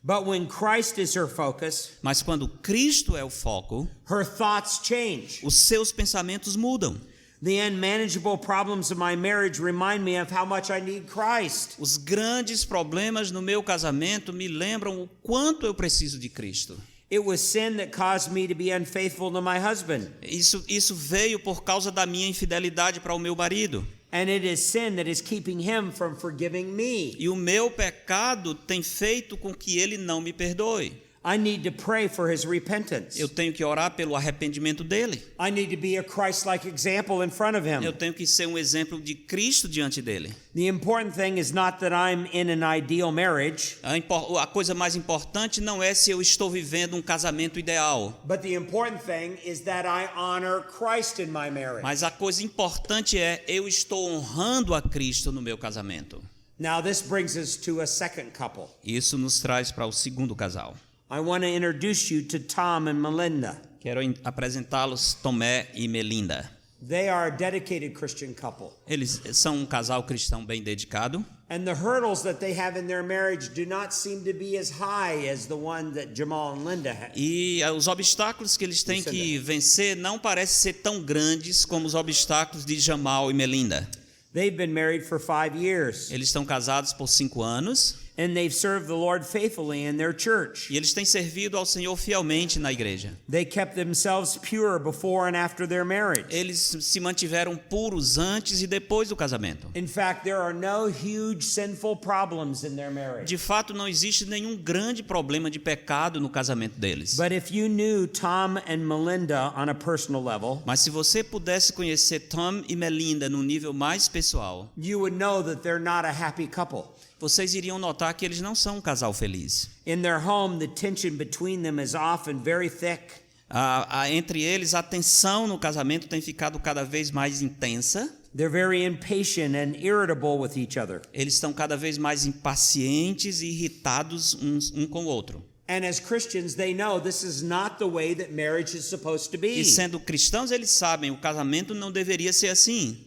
But when Christ is her focus, Mas quando Cristo é o foco, her thoughts change. os seus pensamentos mudam. The unmanageable problems of my marriage remind me of how much I need Christ. Os grandes problemas no meu casamento me lembram o quanto eu preciso de Cristo. It was sin that caused me to be unfaithful to my husband. Isso veio por causa da minha infidelidade para o meu marido. And it is sin that is keeping him from forgiving me. E o meu pecado tem feito com que ele não me perdoe. I need to pray for his repentance. Eu tenho que orar pelo arrependimento dele. I need to be a Christ-like example in front of him. Eu tenho que ser um exemplo de Cristo diante dele. The important thing is not that I'm in an ideal marriage, A coisa mais importante não é se eu estou vivendo um casamento ideal, but the important thing is that I honor Christ in my marriage. mas a coisa importante é eu estou honrando a Cristo no meu casamento. Now this brings us to a second couple. Isso nos traz para o segundo casal. I want to introduce you to Tom and Melinda. Quero apresentá-los, Tomé e Melinda. They are a dedicated Christian couple. Eles são um casal cristão bem dedicado. And the hurdles that they have in their marriage do not seem to be as high as the one that Jamal and Linda had. E os obstáculos que eles têm que vencer não parecem ser tão grandes como os obstáculos de Jamal e Melinda. They've been married for 5 years. Eles estão casados por 5 anos. And they've served the Lord faithfully in their church. E eles têm servido ao Senhor fielmente na igreja. They kept themselves pure before and after their marriage. Eles se mantiveram puros antes e depois do casamento. In fact, there are no huge sinful problems in their marriage. De fato, não existe nenhum grande problema de pecado no casamento deles. But if you knew Tom and Melinda on a personal level, Mas se você pudesse conhecer Tom e Melinda no nível mais pessoal, you would know that they're not a happy couple. vocês iriam notar que eles não são um casal feliz. In their home, the tension between them is often very thick. Entre eles, a tensão no casamento tem ficado cada vez mais intensa. They're very impatient and irritable with each other. Eles estão cada vez mais impacientes e irritados um com o outro. And as Christians, they know this is not the way that marriage is supposed to be. E sendo cristãos, eles sabem, o casamento não deveria ser assim.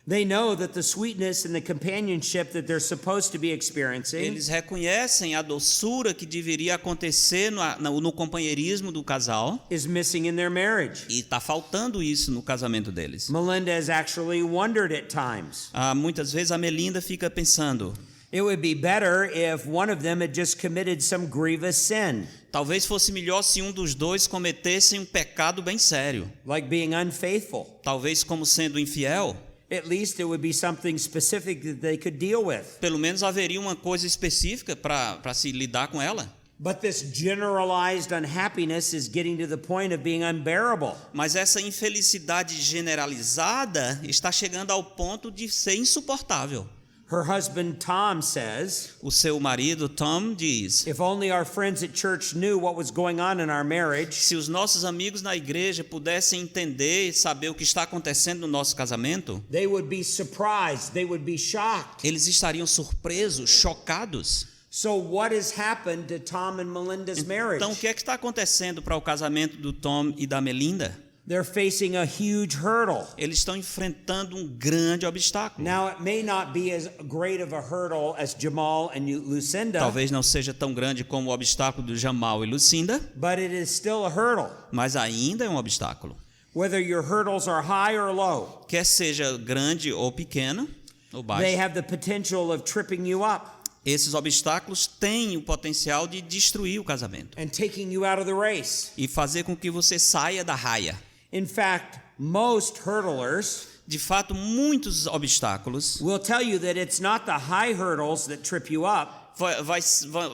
They know that the sweetness and the companionship that they're supposed to be experiencing Eles reconhecem a doçura que deveria acontecer no companheirismo do casal. is missing in their marriage. E está faltando isso no casamento deles. Melinda has actually wondered at times. Muitas vezes a Melinda fica pensando, It would be better if one of them had just committed some grievous sin, talvez fosse melhor se um dos dois cometesse um pecado bem sério. like being unfaithful. Talvez como sendo infiel. At least it would be something specific that they could deal with. Pelo menos haveria uma coisa específica para se lidar com ela. But this generalized unhappiness is getting to the point of being unbearable. Mas essa infelicidade generalizada está chegando ao ponto de ser insuportável. Her husband Tom says, O seu marido, Tom, diz: if only our friends at church knew what was going on in our marriage, se os nossos amigos na igreja pudessem entender e saber o que está acontecendo no nosso casamento, they would be surprised, they would be shocked. eles estariam surpresos, chocados. So what has happened to Tom and Melinda's marriage? Então, o que é que está acontecendo para o casamento do Tom e da Melinda? They're facing a huge hurdle. Eles estão enfrentando um grande obstáculo. Now, it may not be as great of a hurdle as Jamal and Lucinda, Talvez não seja tão grande como o obstáculo do Jamal e Lucinda, but it is still a hurdle. mas ainda é um obstáculo. Whether your hurdles are high or low, Quer seja grande ou pequeno, ou they baixo, have the potential of tripping you up esses obstáculos têm o potencial de destruir o casamento and taking you out of the race. e fazer com que você saia da raia. In fact, most hurdlers De fato, muitos obstáculos will tell you that it's not the high hurdles that trip you up,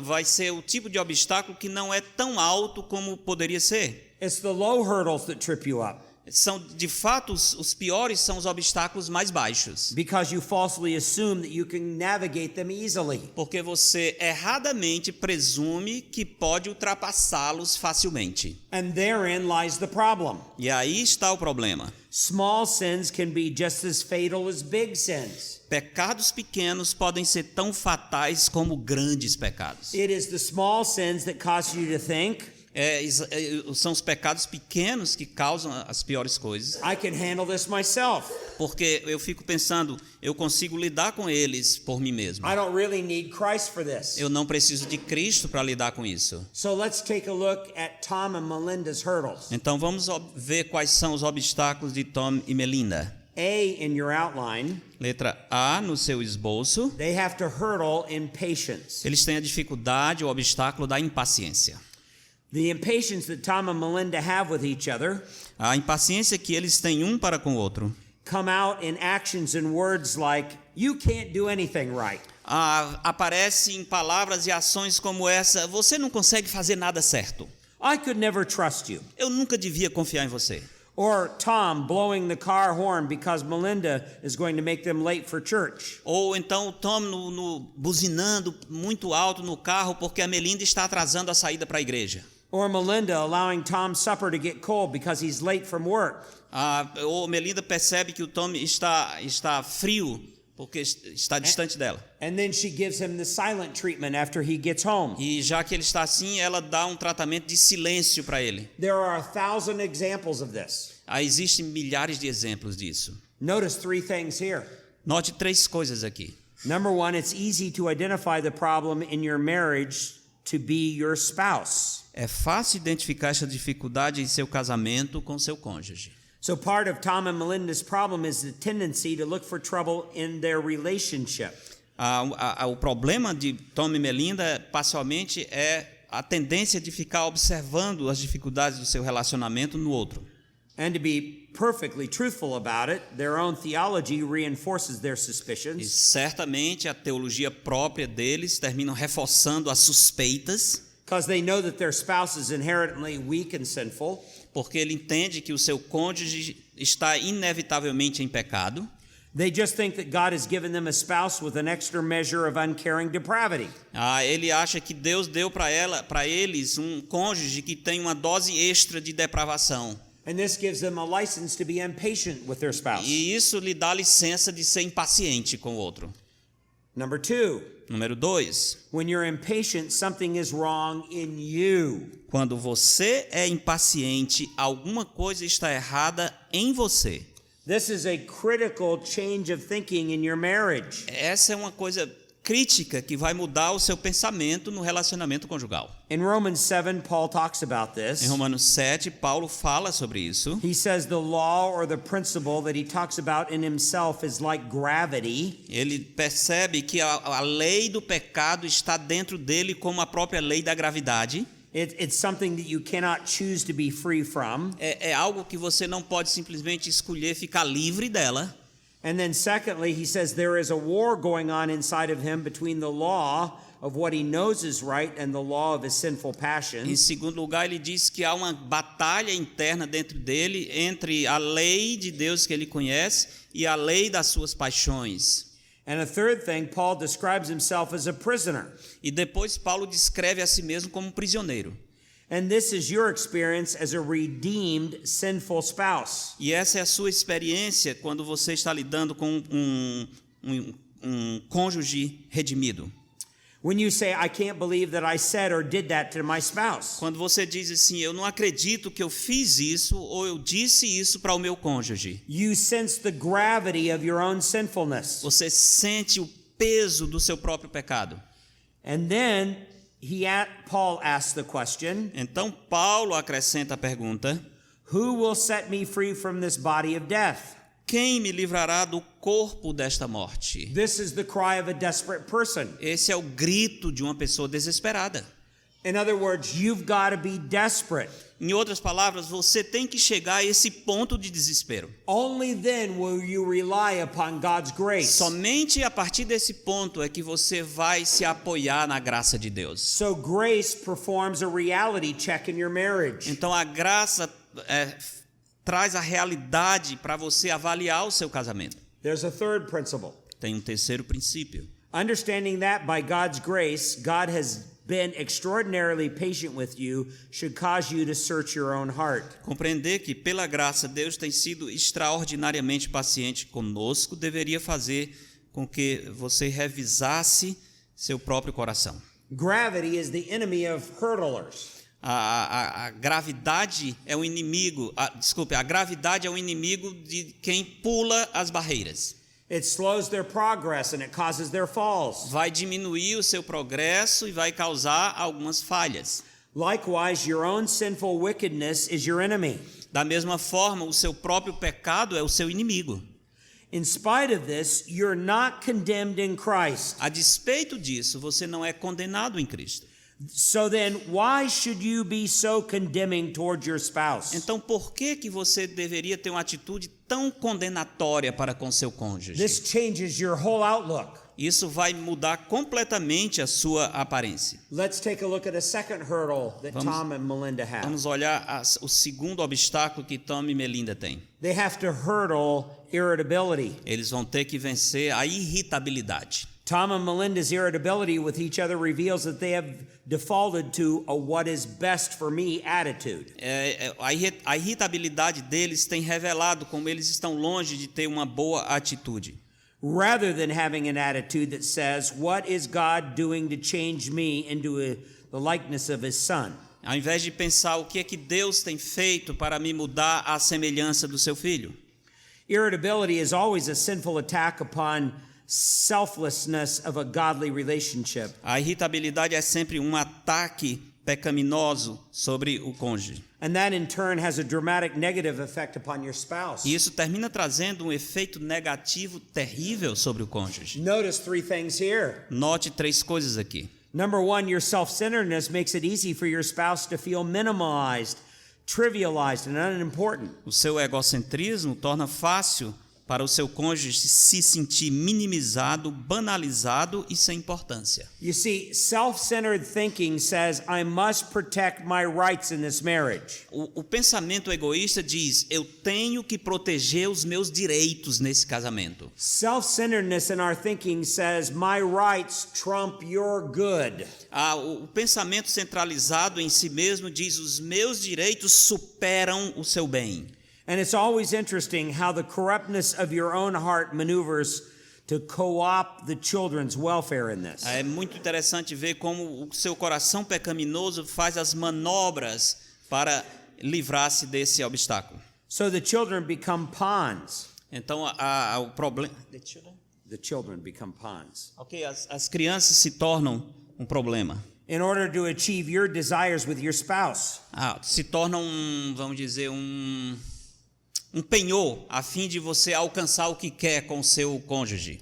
vai ser o tipo de obstáculo que não é tão alto como poderia ser. it's the low hurdles that trip you up. São, de fato, os piores são os obstáculos mais baixos. Because you falsely assume that you can navigate them easily. Porque você erradamente presume que pode ultrapassá-los facilmente. And therein lies the problem. E aí está o problema. Small sins can be just as fatal as big sins. Pecados pequenos podem ser tão fatais como grandes pecados. It is the small sins that cause you to think, São os pecados pequenos que causam as piores coisas. I can handle this myself. Porque eu fico pensando, eu consigo lidar com eles por mim mesmo. I don't really need Christ for this. Eu não preciso de Cristo para lidar com isso. So let's take a look at Tom and Melinda's hurdles. Então vamos ver quais são os obstáculos de Tom e Melinda. A in your outline, Letra A no seu esboço. they have to hurdle impatience. Eles têm a dificuldade, o obstáculo da impaciência. The impatience that Tom and Melinda have with each other A impaciência que eles têm um para com o outro come out in actions and words like, you can't do anything right. aparece em palavras e ações como essa: você não consegue fazer nada certo. I could never trust you. Eu nunca devia confiar em você. Or Tom blowing the car horn because Melinda is going to make them late for church. Ou então o Tom buzinando muito alto no carro porque a Melinda está atrasando a saída para a igreja. Or Melinda allowing Tom's supper to get cold because he's late from work. Ou Melinda percebe que o Tom está frio porque está distante dela. And then she gives him the silent treatment after he gets home. E já que ele está assim, ela dá um tratamento de silêncio para ele. There are 1,000 examples of this. Existem milhares de exemplos disso. Notice 3 things here. Note 3 coisas aqui. Number 1, it's easy to identify the problem in your marriage to be your spouse. É fácil identificar essa dificuldade em seu casamento com seu cônjuge. So part of Tom and Melinda's problem is the tendency to look for trouble in their relationship. O problema de Tom e Melinda, parcialmente, é a tendência de ficar observando as dificuldades do seu relacionamento no outro. And to be perfectly truthful about it, their own theology reinforces their E suspicions. certamente a teologia própria deles termina reforçando as suspeitas, Because they know that their spouse is inherently weak and sinful. porque ele entende que o seu cônjuge está inevitavelmente em pecado. They just think that God has given them a spouse with an extra measure of uncaring depravity. Ele acha que Deus deu para eles um cônjuge que tem uma dose extra de depravação. And this gives them a license to be impatient with their spouse. E isso lhe dá licença de ser impaciente com o outro. Number 2, Número 2. when you're impatient, something is wrong in you. Quando você é impaciente, alguma coisa está errada em você. This is a critical change of thinking in your marriage. Essa é uma coisa crítica que vai mudar o seu pensamento no relacionamento conjugal. In Romans 7, Paul talks about Em this. Romanos 7, Paulo fala sobre isso. He says the law or the principle that he talks about in himself is like gravity. Ele percebe que a lei do pecado está dentro dele como a própria lei da gravidade. It's something that you cannot choose to be free from. É algo que você não pode simplesmente escolher ficar livre dela. And then secondly, he says there is a war going on inside of him between the law of what he knows is right and the law of his sinful Em passions. segundo lugar, ele diz que há uma batalha interna dentro dele entre a lei de Deus que ele conhece e a lei das suas paixões. And a third thing, Paul describes himself as a prisoner. E depois Paulo descreve a si mesmo como prisioneiro. And this is your experience as a redeemed sinful spouse. E essa é a sua experiência quando você está lidando com um cônjuge redimido. When you say, I can't believe that I said or did that to my spouse. Quando você diz assim, eu não acredito que eu fiz isso ou eu disse isso para o meu cônjuge. You sense the gravity of your own sinfulness. Você sente o peso do seu próprio pecado. And then Paul asks the question, Então Paulo acrescenta a pergunta: who will set me free from this body of death? quem me livrará do corpo desta morte? This is the cry of a desperate person. Esse é o grito de uma pessoa desesperada. In other words, you've got to be desperate. Em outras palavras, você tem que chegar a esse ponto de desespero. Only then will you rely upon God's grace. Somente a partir desse ponto é que você vai se apoiar na graça de Deus. So grace performs a reality check in your marriage. Então a graça traz a realidade para você avaliar o seu casamento. There's a third principle. Tem um terceiro princípio. Understanding that by God's grace, God has been extraordinarily patient with you should cause you to search your own heart. Compreender que pela graça Deus tem sido extraordinariamente paciente conosco deveria fazer com que você revisasse seu próprio coração. Gravity is the enemy of hurdlers. A gravidade é o inimigo. A gravidade é o inimigo de quem pula as barreiras. It slows their progress and it causes their falls. Vai diminuir o seu progresso e vai causar algumas falhas. Likewise, your own sinful wickedness is your enemy. Da mesma forma, o seu próprio pecado é o seu inimigo. In spite of this, you're not condemned in Christ. A despeito disso, você não é condenado em Cristo. So then, why should you be so condemning toward your spouse? Então, por que você deveria ter uma atitude tão condenatória para com seu cônjuge? This changes your whole outlook. Isso vai mudar completamente a sua aparência. Let's take a look at a second hurdle that Tom and Melinda have. Vamos olhar o segundo obstáculo que Tom e Melinda têm. They have to hurdle irritability. Eles vão ter que vencer a irritabilidade. Tom and Melinda's irritability with each other reveals that they have defaulted to a what is best for me attitude. A irritabilidade deles tem revelado como eles estão longe de ter uma boa atitude. Rather than having an attitude that says, what is God doing to change me into the likeness of his son? Ao invés de pensar o que é que Deus tem feito para me mudar à semelhança do seu filho. Irritability is always a sinful attack upon selflessness of a godly relationship. A irritabilidade é sempre um ataque pecaminoso sobre o cônjuge. And that in turn has a dramatic negative effect upon your spouse. E isso termina trazendo um efeito negativo terrível sobre o cônjuge. Notice 3 things here. Note 3 coisas aqui. Number 1, your self-centeredness makes it easy for your spouse to feel minimalized, trivialized, and unimportant. O seu egocentrismo torna fácil para o seu cônjuge se sentir minimizado, banalizado e sem importância. You see, self-centered thinking says, I must protect my rights in this marriage. O pensamento egoísta diz: eu tenho que proteger os meus direitos nesse casamento. Self-centeredness in our thinking says, my rights trump your good. O pensamento centralizado em si mesmo diz: os meus direitos superam o seu bem. And it's always interesting how the corruptness of your own heart maneuvers to co-opt the children's welfare in this. É muito interessante ver como o seu coração pecaminoso faz as manobras para livrar-se desse obstáculo. So the children become pawns. Então, o problema... The children become pawns. Ok, as crianças se tornam um problema. In order to achieve your desires with your spouse. Se tornam, vamos dizer, um penhor a fim de você alcançar o que quer com o seu cônjuge.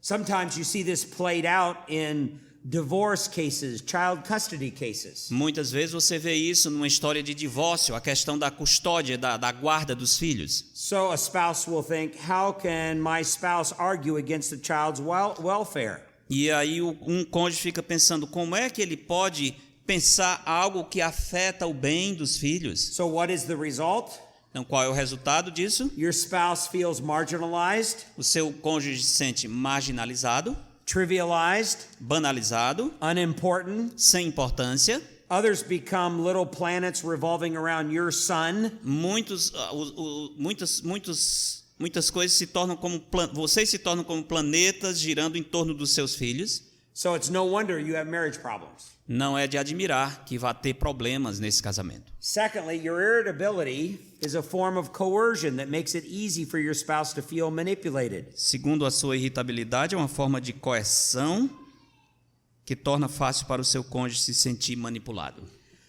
Sometimes you see this played out in divorce cases, child custody cases. Muitas vezes você vê isso numa história de divórcio, a questão da custódia, da guarda dos filhos. So a spouse will think, how can my spouse argue against the child's welfare? E aí um cônjuge fica pensando, como é que ele pode pensar algo que afeta o bem dos filhos? So what is the result? Então, qual é o resultado disso? Your spouse feels marginalized, O seu cônjuge se sente marginalizado, trivialized, banalizado, unimportant. sem importância. Others become little planets revolving around your son. Muitas coisas se tornam como vocês se tornam como planetas girando em torno dos seus filhos. So it's no wonder you have marriage problems. Não é de admirar que vá ter problemas nesse casamento. Secondly, your irritability is a form of coercion that makes it easy for your spouse to feel manipulated. Segundo, a sua irritabilidade é uma forma de coerção que torna fácil para o seu cônjuge se sentir manipulado.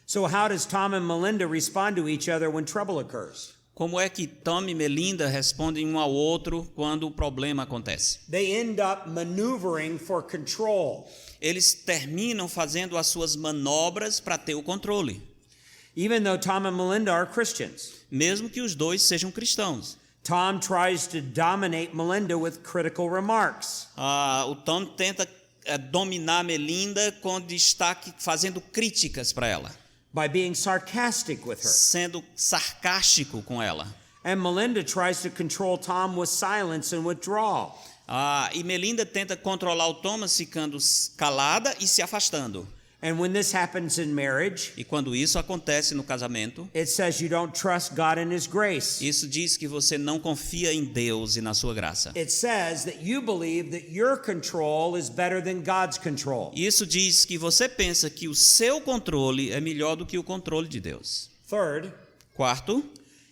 So how does Tom and Melinda respond to each other when trouble occurs? Como é que Tom e Melinda respondem um ao outro quando o problema acontece? They end up maneuvering for control. Eles terminam fazendo as suas manobras para ter o controle. Even though Tom and Melinda are Christians. Mesmo que os dois sejam cristãos. Tom tries to dominate Melinda with critical remarks. O Tom tenta dominar Melinda quando está fazendo críticas para ela. By being sarcastic with her. Sendo sarcástico com ela. And Melinda tries to control Tom with silence and withdrawal. E Melinda tenta controlar o Thomas ficando calada e se afastando. And when this happens in marriage, E quando isso acontece no casamento, it says you don't trust God and His grace. isso diz que você não confia em Deus e na sua graça. It says that you believe that your control is better than God's control. Isso diz que você pensa que o seu controle é melhor do que o controle de Deus. Third, Quarto,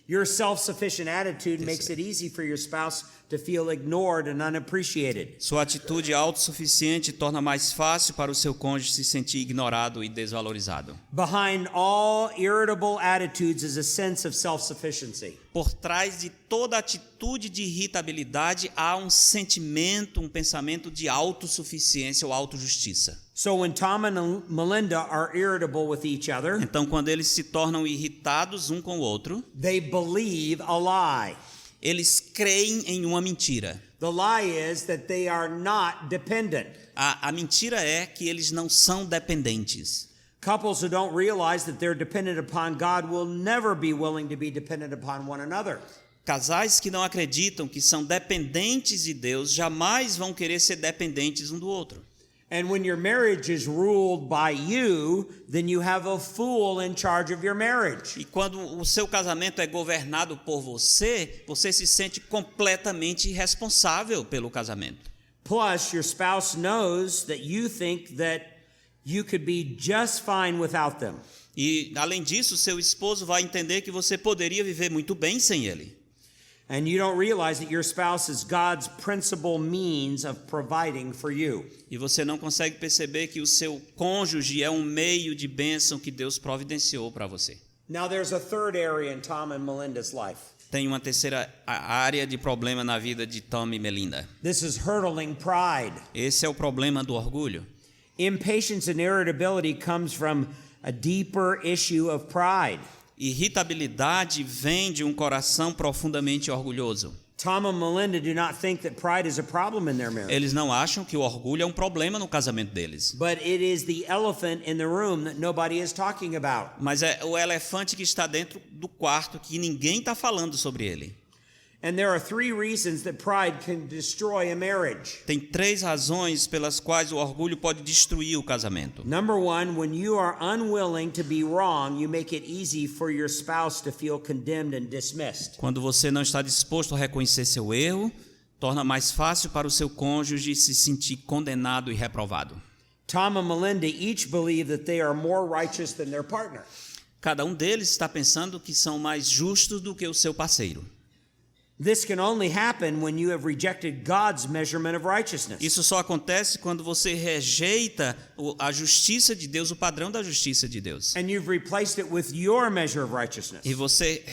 your self-sufficient attitude makes it easy for your spouse to feel ignored and unappreciated. sua atitude autossuficiente torna mais fácil para o seu cônjuge se sentir ignorado e desvalorizado. Behind all irritable attitudes is a sense of self-sufficiency. Por trás de toda atitude de irritabilidade há um sentimento, um pensamento de autossuficiência ou autojustiça. So when Tom and Melinda are irritable with each other, Então, quando eles se tornam irritados um com o outro, they believe a lie. eles creem em uma mentira. The lie is that they are not dependent. A mentira é que eles não são dependentes. Couples who don't realize that they're dependent upon God will never be willing to be dependent upon one another. Casais que não acreditam que são dependentes de Deus jamais vão querer ser dependentes um do outro. And when your marriage is ruled by you, then you have a fool in charge of your marriage. E quando o seu casamento é governado por você, você se sente completamente responsável pelo casamento. Plus, your spouse knows that you think that you could be just fine without them. E, além disso, seu esposo vai entender que você poderia viver muito bem sem ele. And you don't realize that your spouse is God's principal means of providing for you. E você não consegue perceber que o seu cônjuge é um meio de bênção que Deus providenciou para você. Now there's a third area in Tom and Melinda's life. Tem uma terceira área de problema na vida de Tom e Melinda. This is hurdling pride. Esse é o problema do orgulho. Impatience and irritability comes from a deeper issue of pride. Irritabilidade vem de um coração profundamente orgulhoso. Tom and Melinda do not think that pride is a problem in their marriage. Eles não acham que o orgulho é um problema no casamento deles. But it is the elephant in the room that nobody is talking about. Mas é o elefante que está dentro do quarto que ninguém está falando sobre ele. And there are 3 reasons that pride can destroy a marriage. Tem 3 razões pelas quais o orgulho pode destruir o casamento. Number 1, when you are unwilling to be wrong, you make it easy for your spouse to feel condemned and dismissed. Quando você não está disposto a reconhecer seu erro, torna mais fácil para o seu cônjuge se sentir condenado e reprovado. Tom and Melinda each believe that they are more righteous than their partner. Cada um deles está pensando que são mais justos do que o seu parceiro. This can only happen when you have rejected God's measurement of righteousness. Isso só acontece quando você rejeita a justiça de Deus, o padrão da justiça de Deus. And you've replaced it with your measure of righteousness. E você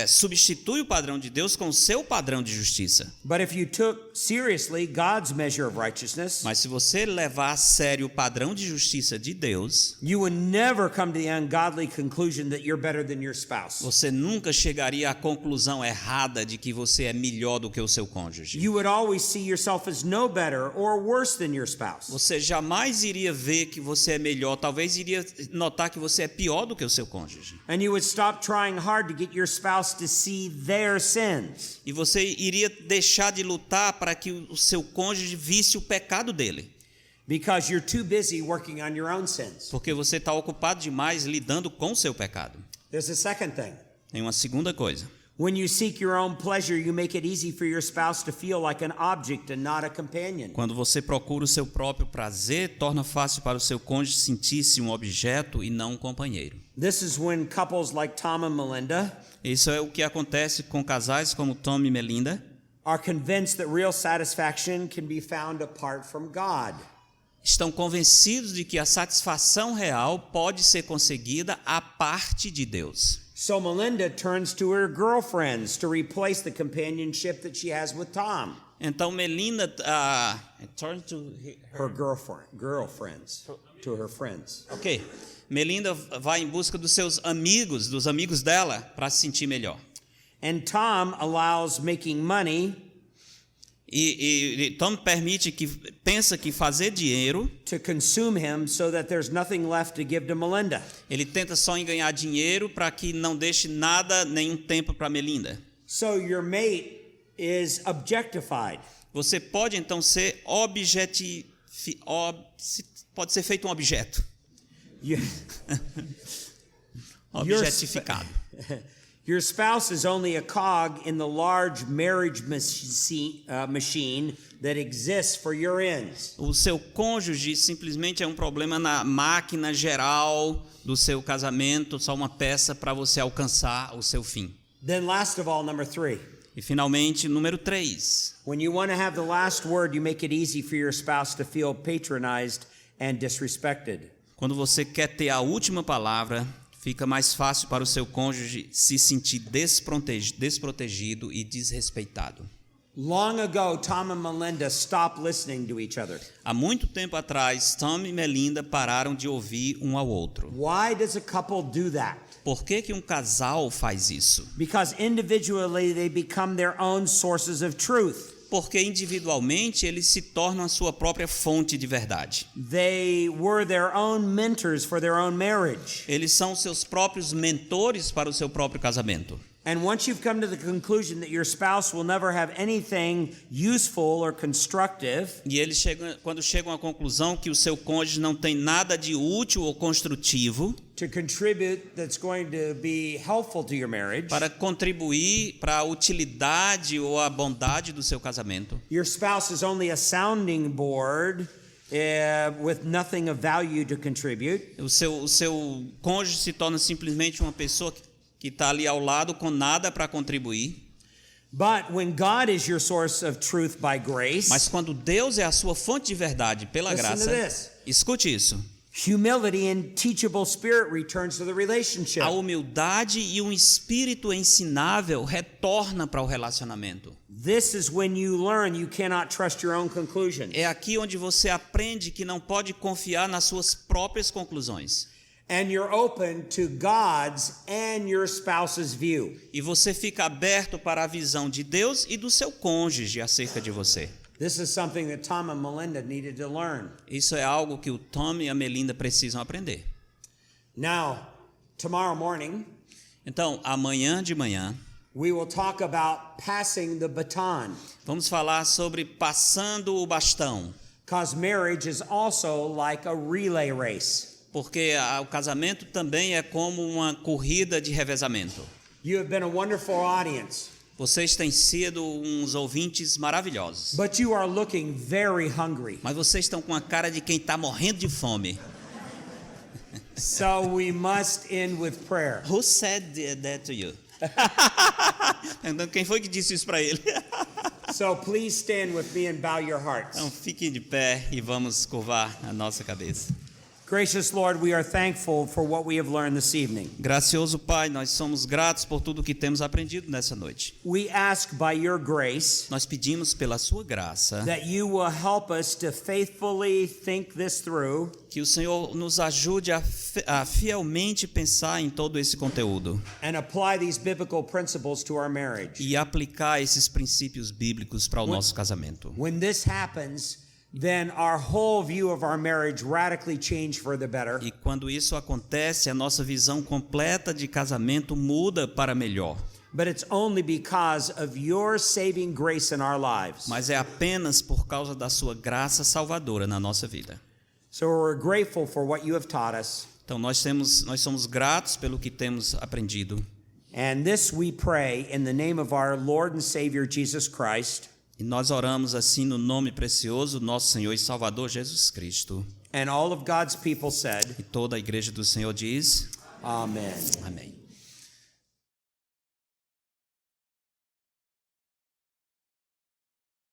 substitui o padrão de Deus com o seu padrão de justiça. But if you took seriously God's measure of righteousness, Mas se você levar a sério o padrão de justiça de Deus, you would never come to the ungodly conclusion that you're better than your spouse. você nunca chegaria à conclusão errada de que você é melhor do que o seu cônjuge. You would always see yourself as no better or worse than your spouse. Você jamais iria ver que você é melhor, talvez iria notar que você é pior do que o seu cônjuge. And you would stop trying hard to get your spouse to see their sins. E você iria deixar de lutar para que o seu cônjuge visse o pecado dele. Because you're too busy working on your own sins. Porque você está ocupado demais lidando com o seu pecado. There's a second thing. Tem uma segunda coisa. When you seek your own pleasure, you make it easy for your spouse to feel like an object and not a companion. Quando você procura o seu próprio prazer, torna fácil para o seu cônjuge sentir-se um objeto e não um companheiro. This is when couples like Tom and Melinda Isso é o que acontece com casais como Tom e Melinda. are convinced that real satisfaction can be found apart from God. Estão convencidos de que a satisfação real pode ser conseguida à parte de Deus. So Melinda turns to her girlfriends to replace the companionship that she has with Tom. Então Melinda turn to Her girlfriends, to her friends. Ok. Melinda vai em busca dos seus amigos, dos amigos dela, para se sentir melhor. And Tom allows making money E Tom pensa que fazer dinheiro, to consume him so that there's nothing left to give to Melinda. ele tenta só em ganhar dinheiro para que não deixe nada, nenhum tempo para Melinda. So your mate is objectified. Você pode então ser pode ser feito um objeto. You- Objetificado. Your spouse is only a cog in the large marriage machine that exists for your ends. O seu cônjuge simplesmente é um problema na máquina geral do seu casamento, só uma peça para você alcançar o seu fim. Then last of all, number 3. E finalmente, número 3. When you want to have the last word, you make it easy for your spouse to feel patronized and disrespected. Quando você quer ter a última palavra, fica mais fácil para o seu cônjuge se sentir desprotegido e desrespeitado. Long ago, Tom and Melinda stopped listening to each other. Há muito tempo atrás, Tom e Melinda pararam de ouvir um ao outro. Why does a couple do that? Por que um casal faz isso? Because individually they become their own sources of truth. Porque individualmente eles se tornam a sua própria fonte de verdade. They were their own mentors for their own marriage. Eles são seus próprios mentores para o seu próprio casamento. And once you've come to the conclusion that your spouse will never have anything useful or constructive, E eles quando chegam à conclusão que o seu cônjuge não tem nada de útil ou construtivo to contribute that's going to be helpful to your marriage, para contribuir para a utilidade ou a bondade do seu casamento, your spouse is only a sounding board with nothing of value to contribute, o seu cônjuge se torna simplesmente uma pessoa que está ali ao lado com nada para contribuir. but when God is your source of truth by grace, Mas quando Deus é a sua fonte de verdade pela Listen to graça, this. escute isso. Humility and teachable spirit returns to the relationship. A humildade e um espírito ensinável retorna para o relacionamento. This is when you learn you cannot trust your own conclusions. É aqui onde você aprende que não pode confiar nas suas próprias conclusões. And you're open to God's and your spouse's view. E você fica aberto para a visão de Deus e do seu cônjuge acerca de você. This is something that Tom and Melinda needed to learn. Isso é algo que o Tom e a Melinda precisam aprender. Now, tomorrow morning, Então, amanhã de manhã, we will talk about passing the baton, vamos falar sobre passando o bastão. because marriage is also like a relay race. Porque o casamento também é como uma corrida de revezamento. You have been a wonderful audience, Vocês têm sido uns ouvintes maravilhosos. but you are looking very hungry. Mas vocês estão com a cara de quem está morrendo de fome. So we must end with prayer. Who said that to you? Então, quem foi que disse isso para ele? So please stand with me and bow your hearts. Então fiquem de pé e vamos curvar a nossa cabeça. Gracious Lord, we are thankful for what we have learned this evening. Gracioso Pai, nós somos gratos por tudo que temos aprendido nessa noite. We ask by your grace Nós pedimos pela sua graça that you will help us to faithfully think this through que o Senhor nos ajude a fielmente pensar em todo esse conteúdo and apply these biblical principles to our marriage. e aplicar esses princípios bíblicos para o nosso casamento. When this happens, then our whole view of our marriage radically change for the better. E quando isso acontece, a nossa visão completa de casamento muda para melhor. But it's only because of your saving grace in our lives. Mas é apenas por causa da sua graça salvadora na nossa vida. So we're grateful for what you have taught us. Então nós somos gratos pelo que temos aprendido. And this we pray in the name of our Lord and Savior Jesus Christ. E nós oramos assim no nome precioso do nosso Senhor e Salvador Jesus Cristo. And all of God's people said, E toda a igreja do Senhor diz: Amen. Amém.